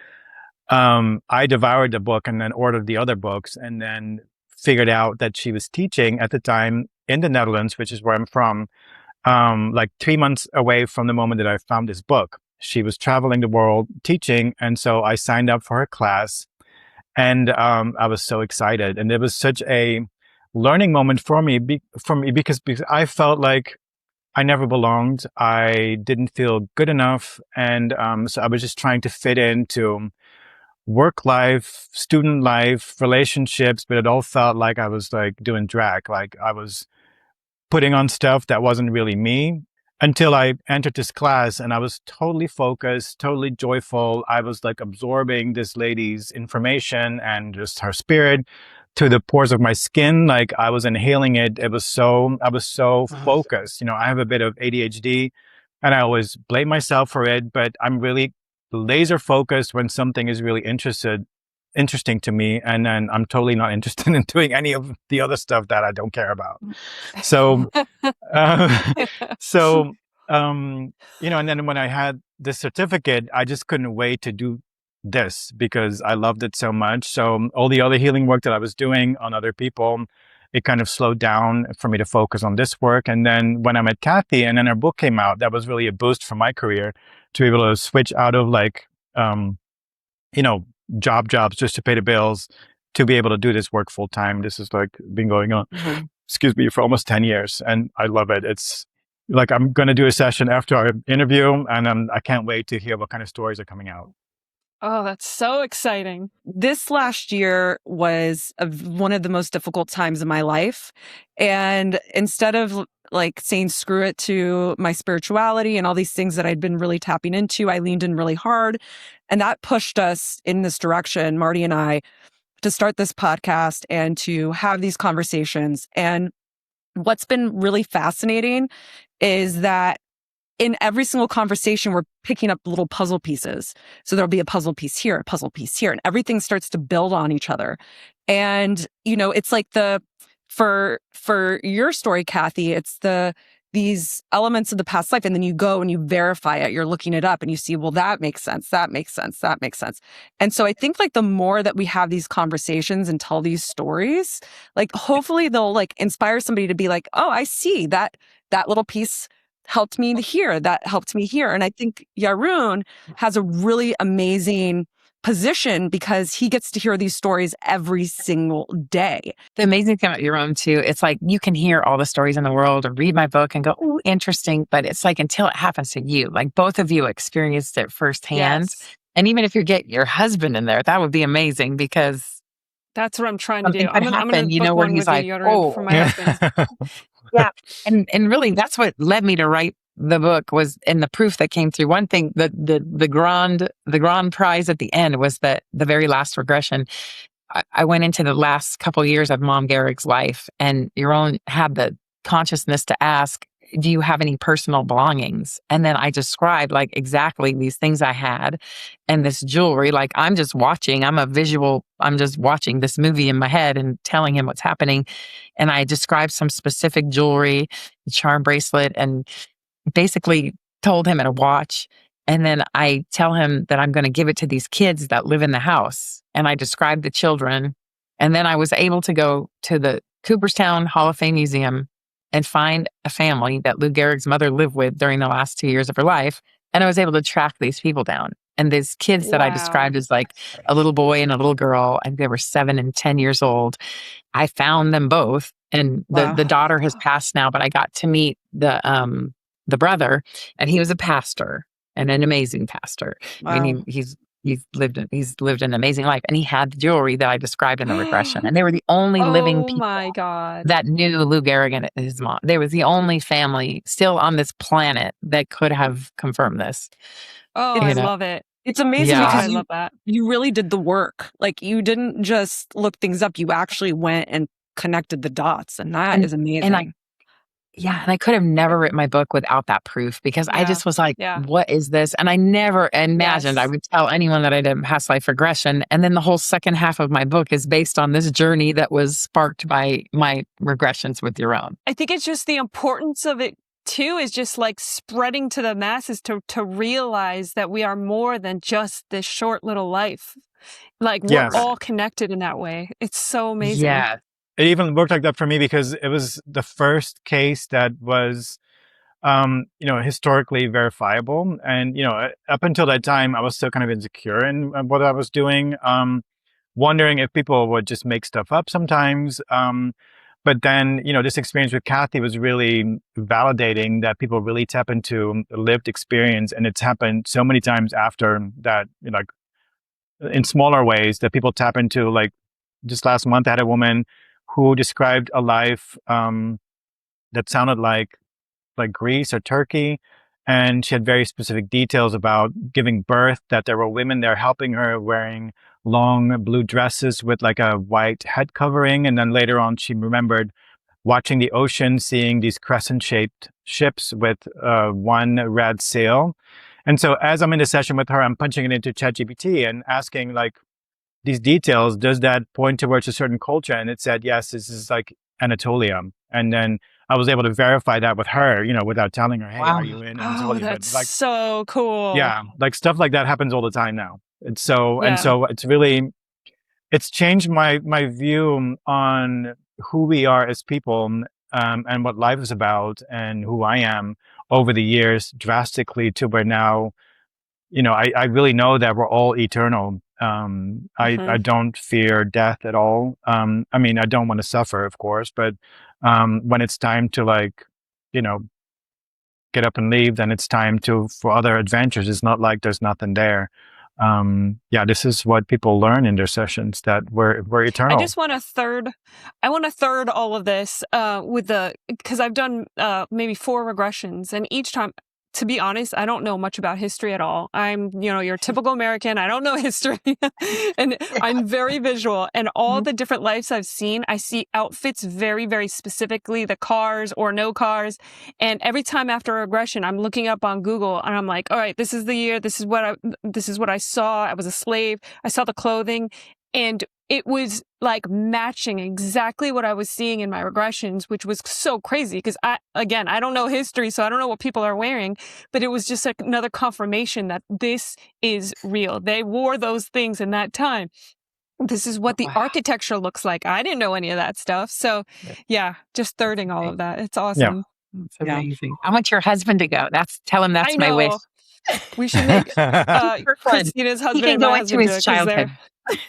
I devoured the book and then ordered the other books, and then figured out that she was teaching at the time in the Netherlands, which is where I'm from, like 3 months away from the moment that I found this book. She was traveling the world teaching, and so I signed up for her class, and I was so excited. And it was such a learning moment for me because I felt like I never belonged. I didn't feel good enough, and so I was just trying to fit into work life, student life, relationships, but it all felt like I was like doing drag, like I was putting on stuff that wasn't really me, until I entered this class, and I was totally focused, totally joyful. I was like absorbing this lady's information and just her spirit to the pores of my skin. Like I was inhaling it. I was so focused. I have a bit of ADHD, and I always blame myself for it, but I'm really laser focused when something is really interesting to me, and then I'm totally not interested in doing any of the other stuff that I don't care about. So, and then when I had this certificate, I just couldn't wait to do this because I loved it so much. So all the other healing work that I was doing on other people, it kind of slowed down for me to focus on this work. And then when I met Cathy and then her book came out, that was really a boost for my career to be able to switch out of jobs just to pay the bills, to be able to do this work full time. This is like been going on, for almost 10 years. And I love it. It's like, I'm going to do a session after our interview, and I can't wait to hear what kind of stories are coming out. Oh, that's so exciting. This last year was one of the most difficult times in my life. And instead of like saying screw it to my spirituality and all these things that I'd been really tapping into, I leaned in really hard. And that pushed us in this direction, Marty and I, to start this podcast and to have these conversations. And what's been really fascinating is that in every single conversation, we're picking up little puzzle pieces. So there'll be a puzzle piece here, a puzzle piece here, and everything starts to build on each other. And, it's like for your story, Cathy, it's these elements of the past life, and then you go and you verify it. You're looking it up and you see, well, that makes sense. That makes sense. That makes sense. And so I think like the more that we have these conversations and tell these stories, like hopefully they'll like inspire somebody to be like, oh, I see that little piece helped me here. That helped me here. And I think Jeroen has a really amazing position because he gets to hear these stories every single day. The amazing thing about Jeroen too, it's like you can hear all the stories in the world or read my book and go, oh, interesting. But it's like until it happens to you, like both of you experienced it firsthand. Yes. And even if you get your husband in there, that would be amazing because that's what I'm trying to do. I'm going to book where one he's with like, you, Jeroen, for my husband. yeah. And really that's what led me to write the book was, and the proof that came through. One thing, the grand prize at the end was that the very last regression. I went into the last couple of years of Mom Gehrig's life, and Jeroen had the consciousness to ask, do you have any personal belongings? And then I described like exactly these things I had and this jewelry. Like I'm just watching, I'm just watching this movie in my head and telling him what's happening. And I described some specific jewelry, the charm bracelet, and basically told him at a watch. And then I tell him that I'm going to give it to these kids that live in the house. And I described the children. And then I was able to go to the Cooperstown Hall of Fame Museum and find a family that Lou Gehrig's mother lived with during the last 2 years of her life. And I was able to track these people down. And these kids that I described as like a little boy and a little girl, and they were 7 and 10 years old. I found them both. And the daughter has passed now, but I got to meet the brother, and he was a pastor and an amazing pastor. Wow. I mean, he's lived an amazing life, and he had the jewelry that I described in the regression. And they were the only living people my God. that knew Lou Gehrig and his mom. They was the only family still on this planet that could have confirmed this. Oh, I love it. It's amazing Yeah. because I love that. you really did the work. Like you didn't just look things up. You actually went and connected the dots, and that is amazing. And I could have never written my book without that proof, because I just was like, Yeah. what is this? And I never imagined I would tell anyone that I did past life regression. And then the whole second half of my book is based on this journey that was sparked by my regressions with Jeroen. I think it's just the importance of it too, is just like spreading to the masses to realize that we are more than just this short little life. Like we're all connected in that way. It's so amazing. Yeah. It even worked like that for me because it was the first case that was, historically verifiable. And, up until that time, I was still kind of insecure in what I was doing, wondering if people would just make stuff up sometimes. But then, this experience with Cathy was really validating that people really tap into lived experience. And it's happened so many times after that, like in smaller ways that people tap into. Like just last month, I had a woman who described a life that sounded like Greece or Turkey. And she had very specific details about giving birth, that there were women there helping her wearing long blue dresses with like a white head covering. And then later on, she remembered watching the ocean, seeing these crescent-shaped ships with one red sail. And so as I'm in a session with her, I'm punching it into ChatGPT and asking like, these details, does that point towards a certain culture? And it said, yes, this is like Anatolia. And then I was able to verify that with her, without telling her, hey, are you in Anatolia? That's like, so cool. Yeah, like stuff like that happens all the time now. And so it's really, it's changed my view on who we are as people, and what life is about and who I am over the years drastically, to where now, I really know that we're all eternal. I don't fear death at all. I mean, I don't want to suffer, of course, but when it's time to get up and leave, then it's time for other adventures. It's not like there's nothing there. This is what people learn in their sessions, that we're eternal. I just want to third all of this because I've done maybe 4 regressions, and each time, to be honest, I don't know much about history at all. I'm, your typical American. I don't know history. And I'm very visual. And all the different lives I've seen, I see outfits very, very specifically, the cars or no cars. And every time after a regression, I'm looking up on Google and I'm like, all right, this is the year. This is what I saw. I was a slave. I saw the clothing. And it was like matching exactly what I was seeing in my regressions, which was so crazy because I don't know history, so I don't know what people are wearing, but it was just like another confirmation that this is real. They wore those things in that time. This is what the architecture looks like. I didn't know any of that stuff. So just thirding all of that. It's awesome. It's amazing. I want your husband to go. Tell him that's my wish. We should make Christina's husband. He can go into his childhood.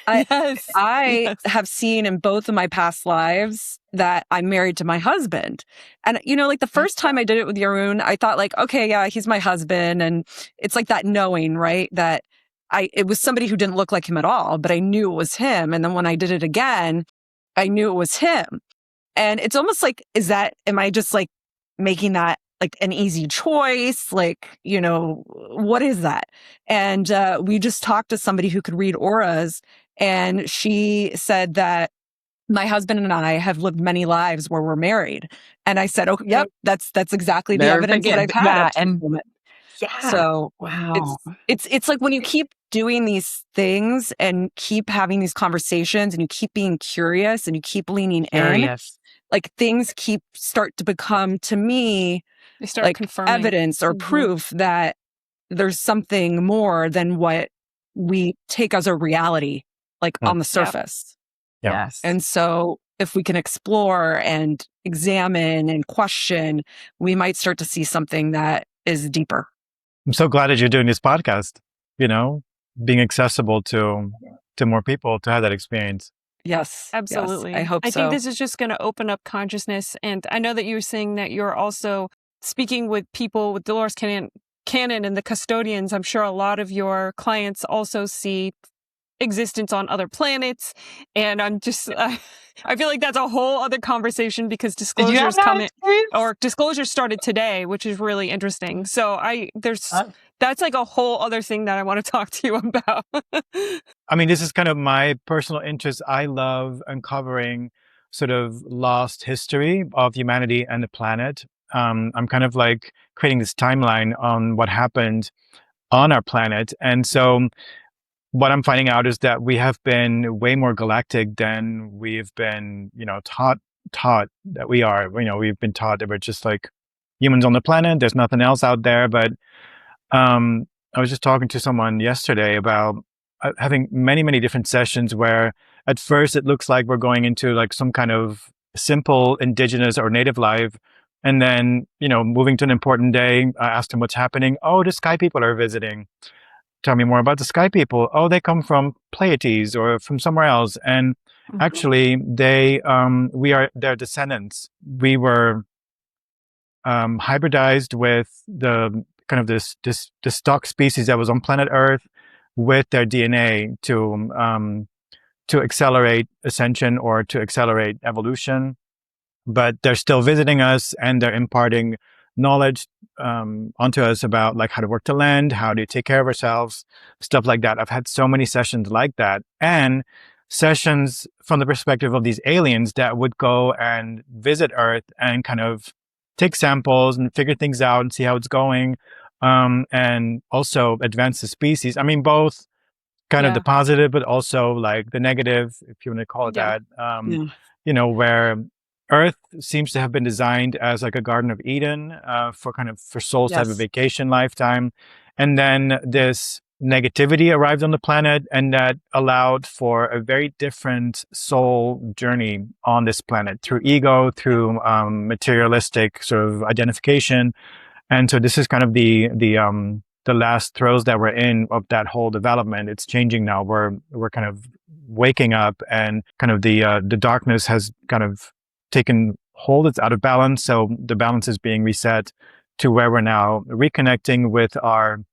I have seen in both of my past lives that I'm married to my husband. And, like the first time I did it with Jeroen, I thought like, okay, yeah, he's my husband. And it's like that knowing, right? That it was somebody who didn't look like him at all, but I knew it was him. And then when I did it again, I knew it was him. And it's almost like, am I just like making that like an easy choice? Like, what is that? And we just talked to somebody who could read auras, and she said that my husband and I have lived many lives where we're married. And I said, oh, yep, that's exactly the There evidence that begin. I've had Yeah, up to the and moment. yeah. So Wow. it's like when you keep doing these things and keep having these conversations and you keep being curious and you keep leaning in, Curious. like things start to become, to me, They start like confirming. evidence or proof that there's something more than what we take as a reality, like on the surface. Yep. Yes. And so if we can explore and examine and question, we might start to see something that is deeper. I'm so glad that you're doing this podcast, being accessible to more people to have that experience. Yes. Absolutely. Yes, I hope so. I think this is just going to open up consciousness. And I know that you were saying that you're also speaking with people with Dolores Cannon and the custodians. I'm sure a lot of your clients also see existence on other planets. And I'm just, I feel like that's a whole other conversation because Did you have disclosures that come in, experience? or disclosure started today, which is really interesting. So that's like a whole other thing that I want to talk to you about. I mean, this is kind of my personal interest. I love uncovering sort of lost history of humanity and the planet. I'm kind of like creating this timeline on what happened on our planet. And so what I'm finding out is that we have been way more galactic than we've been, taught that we are. We've been taught that we're just like humans on the planet. There's nothing else out there. But I was just talking to someone yesterday about having many, many different sessions where at first it looks like we're going into like some kind of simple indigenous or native life. And then, moving to an important day, I asked them what's happening. Oh, the sky people are visiting. Tell me more about the sky people. Oh, they come from Pleiades or from somewhere else. And actually they, we are their descendants. We were hybridized with the kind of this stock species that was on planet Earth with their DNA to accelerate ascension or to accelerate evolution. But they're still visiting us and they're imparting knowledge onto us about like how to work the land, how to take care of ourselves, stuff like that. I've had so many sessions like that, and sessions from the perspective of these aliens that would go and visit Earth and kind of take samples and figure things out and see how it's going, and also advance the species. I mean, both kind of the positive, but also like the negative, if you want to call it that. Where Earth seems to have been designed as like a Garden of Eden for souls to have a vacation lifetime. And then this negativity arrived on the planet, and that allowed for a very different soul journey on this planet through ego, through materialistic sort of identification. And so this is kind of the last throes that we're in of that whole development. It's changing now. We're kind of waking up, and kind of the darkness has kind of taken hold. It's out of balance. So the balance is being reset to where we're now reconnecting with our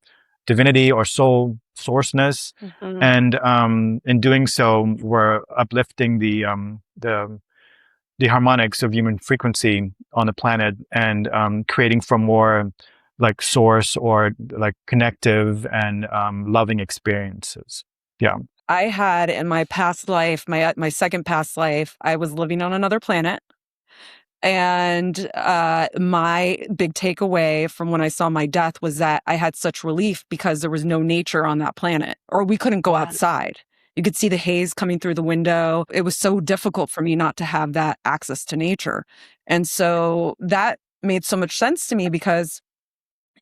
divinity or soul sourceness. And in doing so, we're uplifting the harmonics of human frequency on the planet, and creating from more like source or like connective and loving experiences. Yeah. I had in my past life, my second past life, I was living on another planet. And my big takeaway from when I saw my death was that I had such relief because there was no nature on that planet, or we couldn't go outside. You could see the haze coming through the window. It was so difficult for me not to have that access to nature. And so that made so much sense to me, because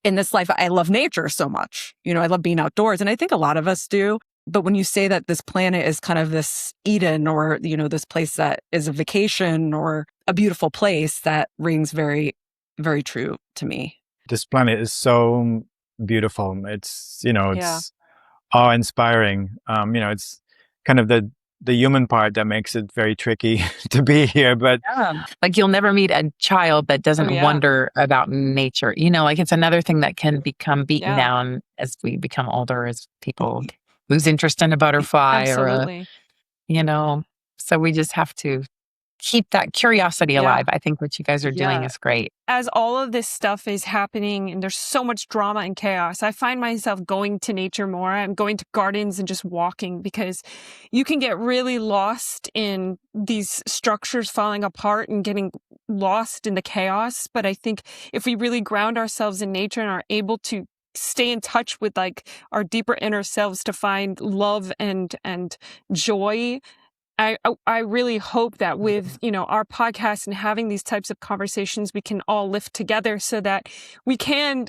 in this life, I love nature so much. I love being outdoors, and I think a lot of us do. But when you say that this planet is kind of this Eden, or, this place that is a vacation or a beautiful place, that rings very, very true to me. This planet is so beautiful. It's, it's awe-inspiring. It's kind of the human part that makes it very tricky to be here. But like you'll never meet a child that doesn't wonder about nature. Like it's another thing that can become beaten down as we become older, as people lose interest in a butterfly or so we just have to keep that curiosity Yeah. alive. I think what you guys are doing Yeah. is great. As all of this stuff is happening and there's so much drama and chaos, I find myself going to nature more. I'm going to gardens and just walking, because you can get really lost in these structures falling apart and getting lost in the chaos. But I think if we really ground ourselves in nature and are able to stay in touch with like our deeper inner selves to find love and joy, I really hope that with, our podcast and having these types of conversations, we can all lift together so that we can,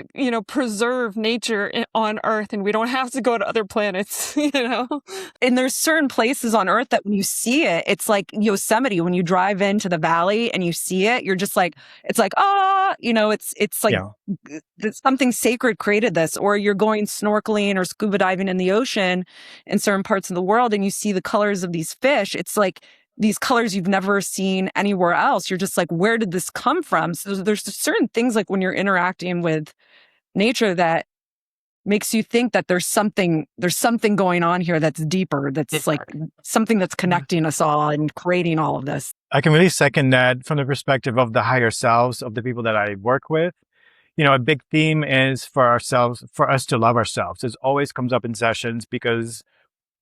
preserve nature on Earth, and we don't have to go to other planets, And there's certain places on Earth that when you see it, it's like Yosemite. When you drive into the valley and you see it, you're just like, it's like, it's like something sacred created this. Or you're going snorkeling or scuba diving in the ocean in certain parts of the world and you see the colors of these fish. It's like these colors you've never seen anywhere else. You're just like, where did this come from? So there's certain things like when you're interacting with nature that makes you think that there's something going on here that's deeper, that's like something that's connecting us all and creating all of this. I can really second that from the perspective of the higher selves of the people that I work with. A big theme is for us to love ourselves. It always comes up in sessions because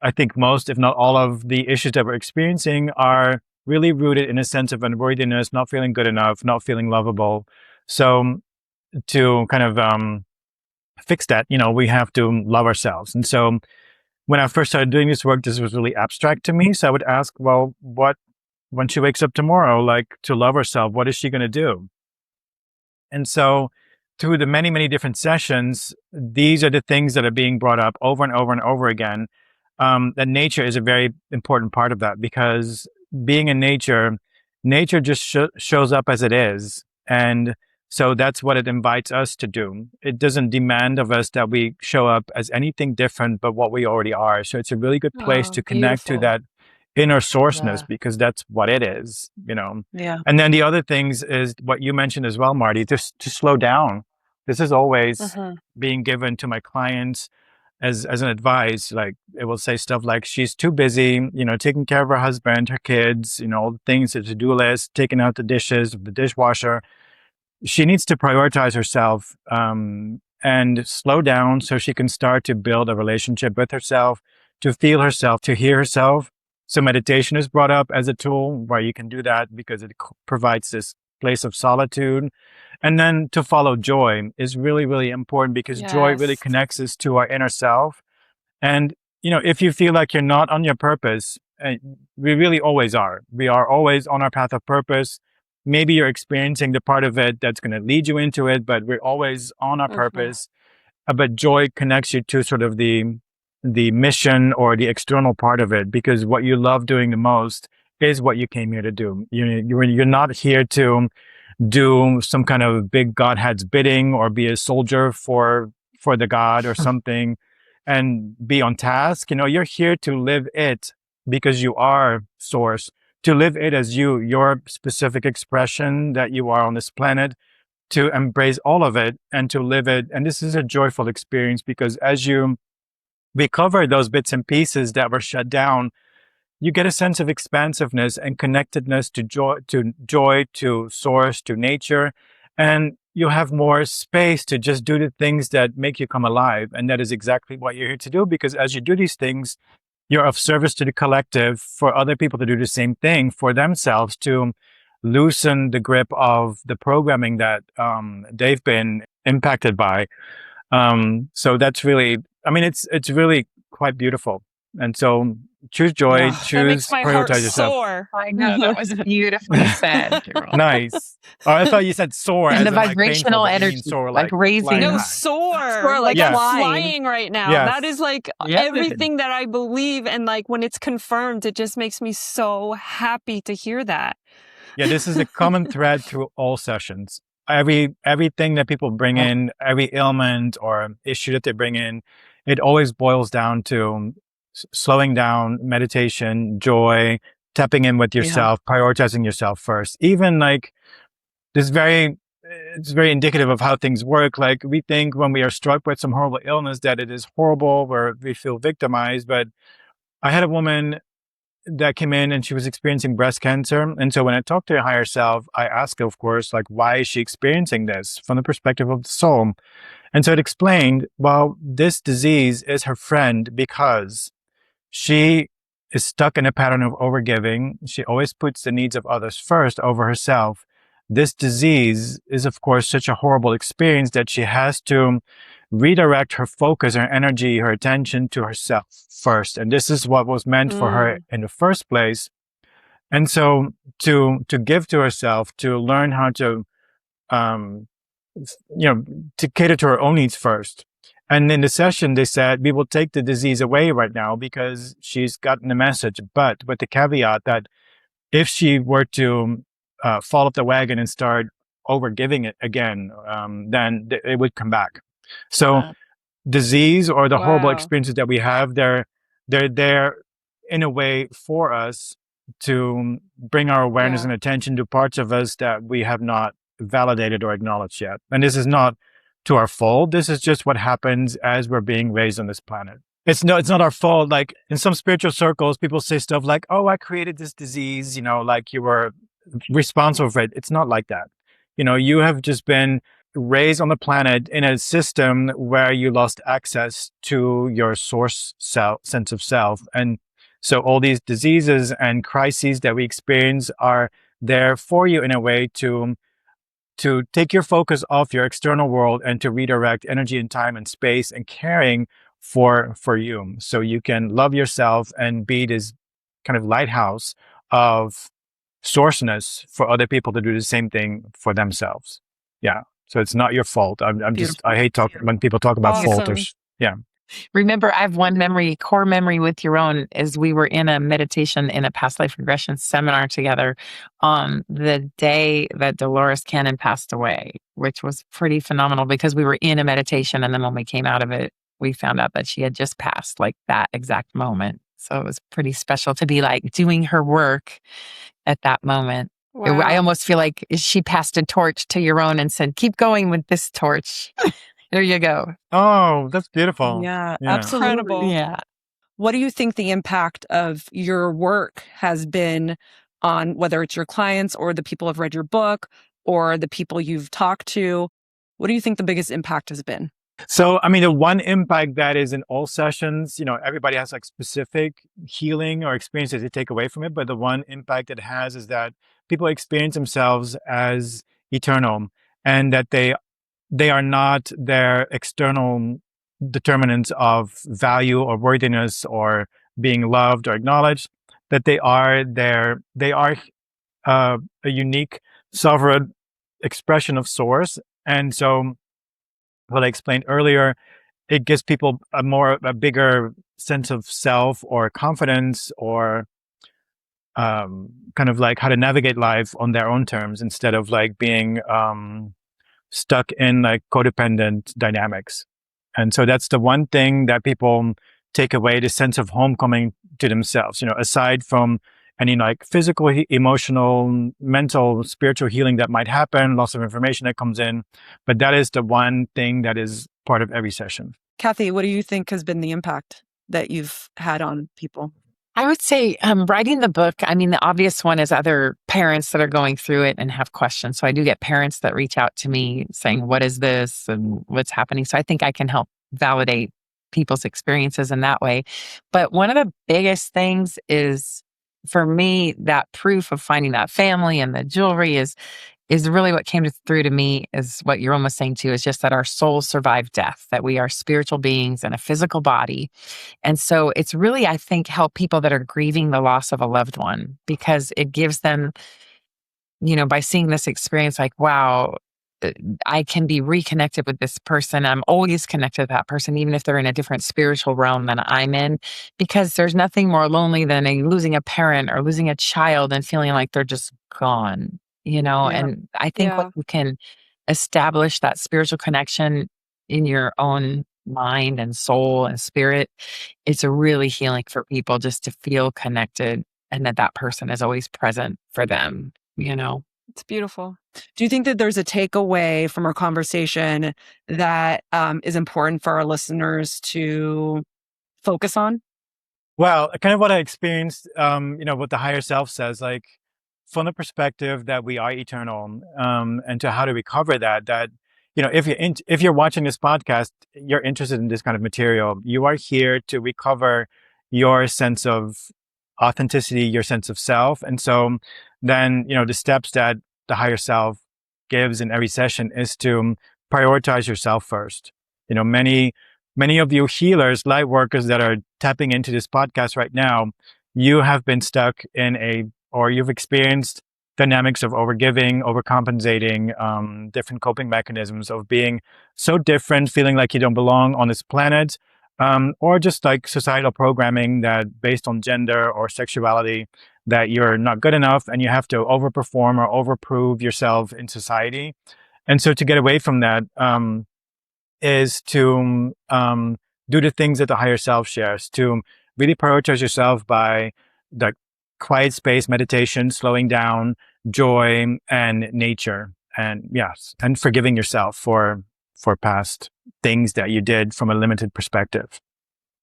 I think most, if not all of the issues that we're experiencing are really rooted in a sense of unworthiness, not feeling good enough, not feeling lovable. So to kind of fix that, we have to love ourselves. And so when I first started doing this work, this was really abstract to me. So I would ask, well, when she wakes up tomorrow, like to love herself, what is she going to do? And so through the many, many different sessions, these are the things that are being brought up over and over and over again. That nature is a very important part of that, because being in nature just shows up as it is. And so that's what it invites us to do. It doesn't demand of us that we show up as anything different but what we already are. So it's a really good place to connect to that inner sourceness, because that's what it is, Yeah. And then the other things is what you mentioned as well, Marty, just to slow down. This is always being given to my clients as an advice. Like it will say stuff like, she's too busy, taking care of her husband, her kids, all the things, the to-do list, taking out the dishes, the dishwasher. She needs to prioritize herself and slow down so she can start to build a relationship with herself, to feel herself, to hear herself. So meditation is brought up as a tool where you can do that because it provides this place of solitude. And then to follow joy is really, really important, because joy really connects us to our inner self. And, if you feel like you're not on your purpose, we really always are. We are always on our path of purpose. Maybe you're experiencing the part of it that's going to lead you into it, but we're always on our purpose. But joy connects you to sort of the mission or the external part of it, because what you love doing the most is what you came here to do. You're not here to do some kind of big Godhead's bidding or be a soldier for the God or something and be on task. You're here to live it because you are source, to live it as your specific expression that you are on this planet, to embrace all of it and to live it. And this is a joyful experience, because as you recover those bits and pieces that were shut down, you get a sense of expansiveness and connectedness to joy, to source, to nature. And you have more space to just do the things that make you come alive. And that is exactly what you're here to do, because as you do these things, you're of service to the collective for other people to do the same thing for themselves, to loosen the grip of the programming that they've been impacted by. So that's really, it's really quite beautiful. And so choose joy, that makes choose, my heart prioritize yourself. soar. I know, that was beautifully said, Jeroen. Nice. Oh, I thought you said soar And as the in like vibrational painful, but you mean energy, soar like raising- flying No, high. soar. Like I'm flying. flying right now. Yes. That is like everything that I believe. And like when it's confirmed, it just makes me so happy to hear that. Yeah, this is the common thread through all sessions. Everything that people bring in, every ailment or issue that they bring in, it always boils down to slowing down, meditation, joy, tapping in with yourself, prioritizing yourself first. Even like it's very indicative of how things work. Like we think when we are struck with some horrible illness that it is horrible, where we feel victimized. But I had a woman that came in and she was experiencing breast cancer. And so when I talked to her higher self, I asked her, of course, like, why is she experiencing this from the perspective of the soul? And so it explained, well, this disease is her friend because she is stuck in a pattern of overgiving. She always puts the needs of others first over herself. This disease is, of course, such a horrible experience that she has to redirect her focus, her energy, her attention to herself first. And this is what was meant for her in the first place. And so to give to herself, to learn how to, to cater to her own needs first. And in the session, they said, we will take the disease away right now because she's gotten the message, but with the caveat that if she were to fall off the wagon and start overgiving it again, then it would come back. So disease or the horrible experiences that we have, they're there in a way for us to bring our awareness and attention to parts of us that we have not validated or acknowledged yet. And this is not to our fault. This is just what happens as we're being raised on this planet. It's not our fault. Like in some spiritual circles, people say stuff like, oh, I created this disease, like you were responsible for it. It's not like that. You have just been raised on the planet in a system where you lost access to your source sense of self. And so all these diseases and crises that we experience are there for you in a way to take your focus off your external world and to redirect energy and time and space and caring for you. So you can love yourself and be this kind of lighthouse of sourceness for other people to do the same thing for themselves. Yeah. So it's not your fault. I hate when people talk about fault. Remember, I have one core memory with Jeroen is we were in a meditation in a past life regression seminar together on the day that Dolores Cannon passed away, which was pretty phenomenal because we were in a meditation. And then when we came out of it, we found out that she had just passed like that exact moment. So it was pretty special to be like doing her work at that moment. Wow. I almost feel like she passed a torch to Jeroen and said, keep going with this torch. There you go. Oh, that's beautiful. Yeah, absolutely. Incredible. Yeah. What do you think the impact of your work has been on whether it's your clients or the people who've read your book or the people you've talked to? What do you think the biggest impact has been? So, I mean, the one impact that is in all sessions, everybody has like specific healing or experiences they take away from it. But the one impact it has is that people experience themselves as eternal and that they are not their external determinants of value or worthiness or being loved or acknowledged, that they are a unique sovereign expression of source. And so what I explained earlier, it gives people a bigger sense of self or confidence or kind of like how to navigate life on their own terms instead of like being stuck in like codependent dynamics. And so that's the one thing that people take away, the sense of homecoming to themselves, aside from any like physical, emotional, mental, spiritual healing that might happen, loss of information that comes in. But that is the one thing that is part of every session. Cathy, what do you think has been the impact that you've had on people? I would say writing the book, I mean, the obvious one is other parents that are going through it and have questions. So I do get parents that reach out to me saying, what is this and what's happening? So I think I can help validate people's experiences in that way. But one of the biggest things is, for me, that proof of finding that family and the jewelry is really what came through to me is what you're almost saying too, is just that our souls survive death, that we are spiritual beings in a physical body. And so it's really, I think, help people that are grieving the loss of a loved one, because it gives them, by seeing this experience, like, wow, I can be reconnected with this person. I'm always connected to that person, even if they're in a different spiritual realm than I'm in, because there's nothing more lonely than losing a parent or losing a child and feeling like they're just gone. And I think when you can establish that spiritual connection in your own mind and soul and spirit, it's really healing for people just to feel connected and that person is always present for them, It's beautiful. Do you think that there's a takeaway from our conversation that is important for our listeners to focus on? Well, kind of what I experienced, what the higher self says, like from the perspective that we are eternal, and to how to recover that, if you're watching this podcast, you're interested in this kind of material. You are here to recover your sense of authenticity, your sense of self. And so then, the steps that the higher self gives in every session is to prioritize yourself first. Many of you healers, light workers that are tapping into this podcast right now, you have been stuck or you've experienced dynamics of overgiving, overcompensating, different coping mechanisms of being so different, feeling like you don't belong on this planet, or just like societal programming that based on gender or sexuality, that you're not good enough and you have to overperform or overprove yourself in society. And so to get away from that, is to do the things that the higher self shares, to really prioritize yourself by the quiet space, meditation, slowing down, joy, and nature. And yes, and forgiving yourself for past things that you did from a limited perspective.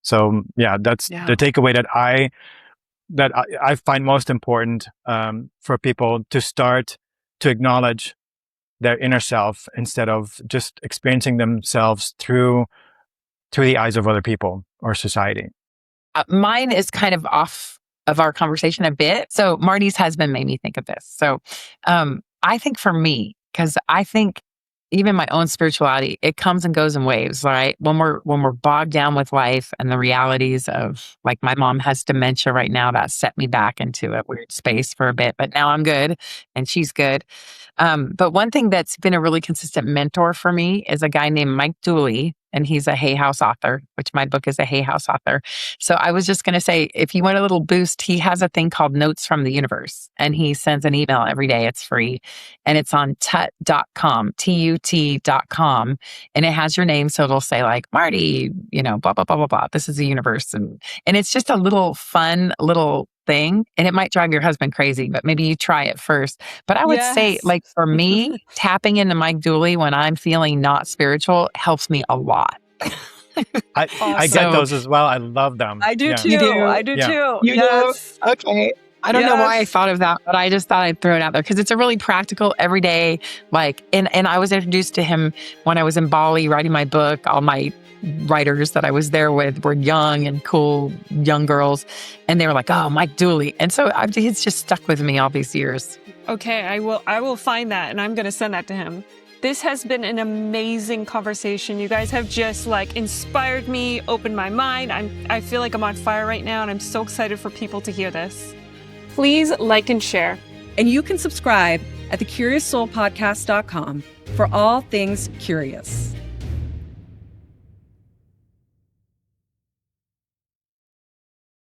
So that's the takeaway that I find most important, for people to start to acknowledge their inner self instead of just experiencing themselves through the eyes of other people or society. Mine is kind of off of our conversation a bit. So Marty's husband made me think of this. So I think for me, because I think even my own spirituality, it comes and goes in waves, right? When we're bogged down with life and the realities of, like, my mom has dementia right now, that set me back into a weird space for a bit, but now I'm good and she's good. But one thing that's been a really consistent mentor for me is a guy named Mike Dooley, and he's a Hay House author, which my book is a Hay House author. So I was just going to say, if you want a little boost, he has a thing called Notes from the Universe, and he sends an email every day. It's free, and it's on tut.com, TUT.com, and it has your name. So it'll say like, Marty, blah, blah, blah, blah, blah. This is the universe. And it's just a little fun little thing, and it might drive your husband crazy, but maybe you try it first. But I would say, like, for me, tapping into Mike Dooley when I'm feeling not spiritual helps me a lot. I get those as well. I love them. I do too. You do? I do too. You do? Okay. I don't know why I thought of that, but I just thought I'd throw it out there because it's a really practical, everyday, and I was introduced to him when I was in Bali writing my book. All my writers that I was there with were young and cool young girls, and they were like, "Oh, Mike Dooley," and so it's just stuck with me all these years. Okay, I will find that, and I'm going to send that to him. This has been an amazing conversation. You guys have just inspired me, opened my mind. I feel like I'm on fire right now, and I'm so excited for people to hear this. Please like and share. And you can subscribe at thecurioussoulpodcast.com for all things curious.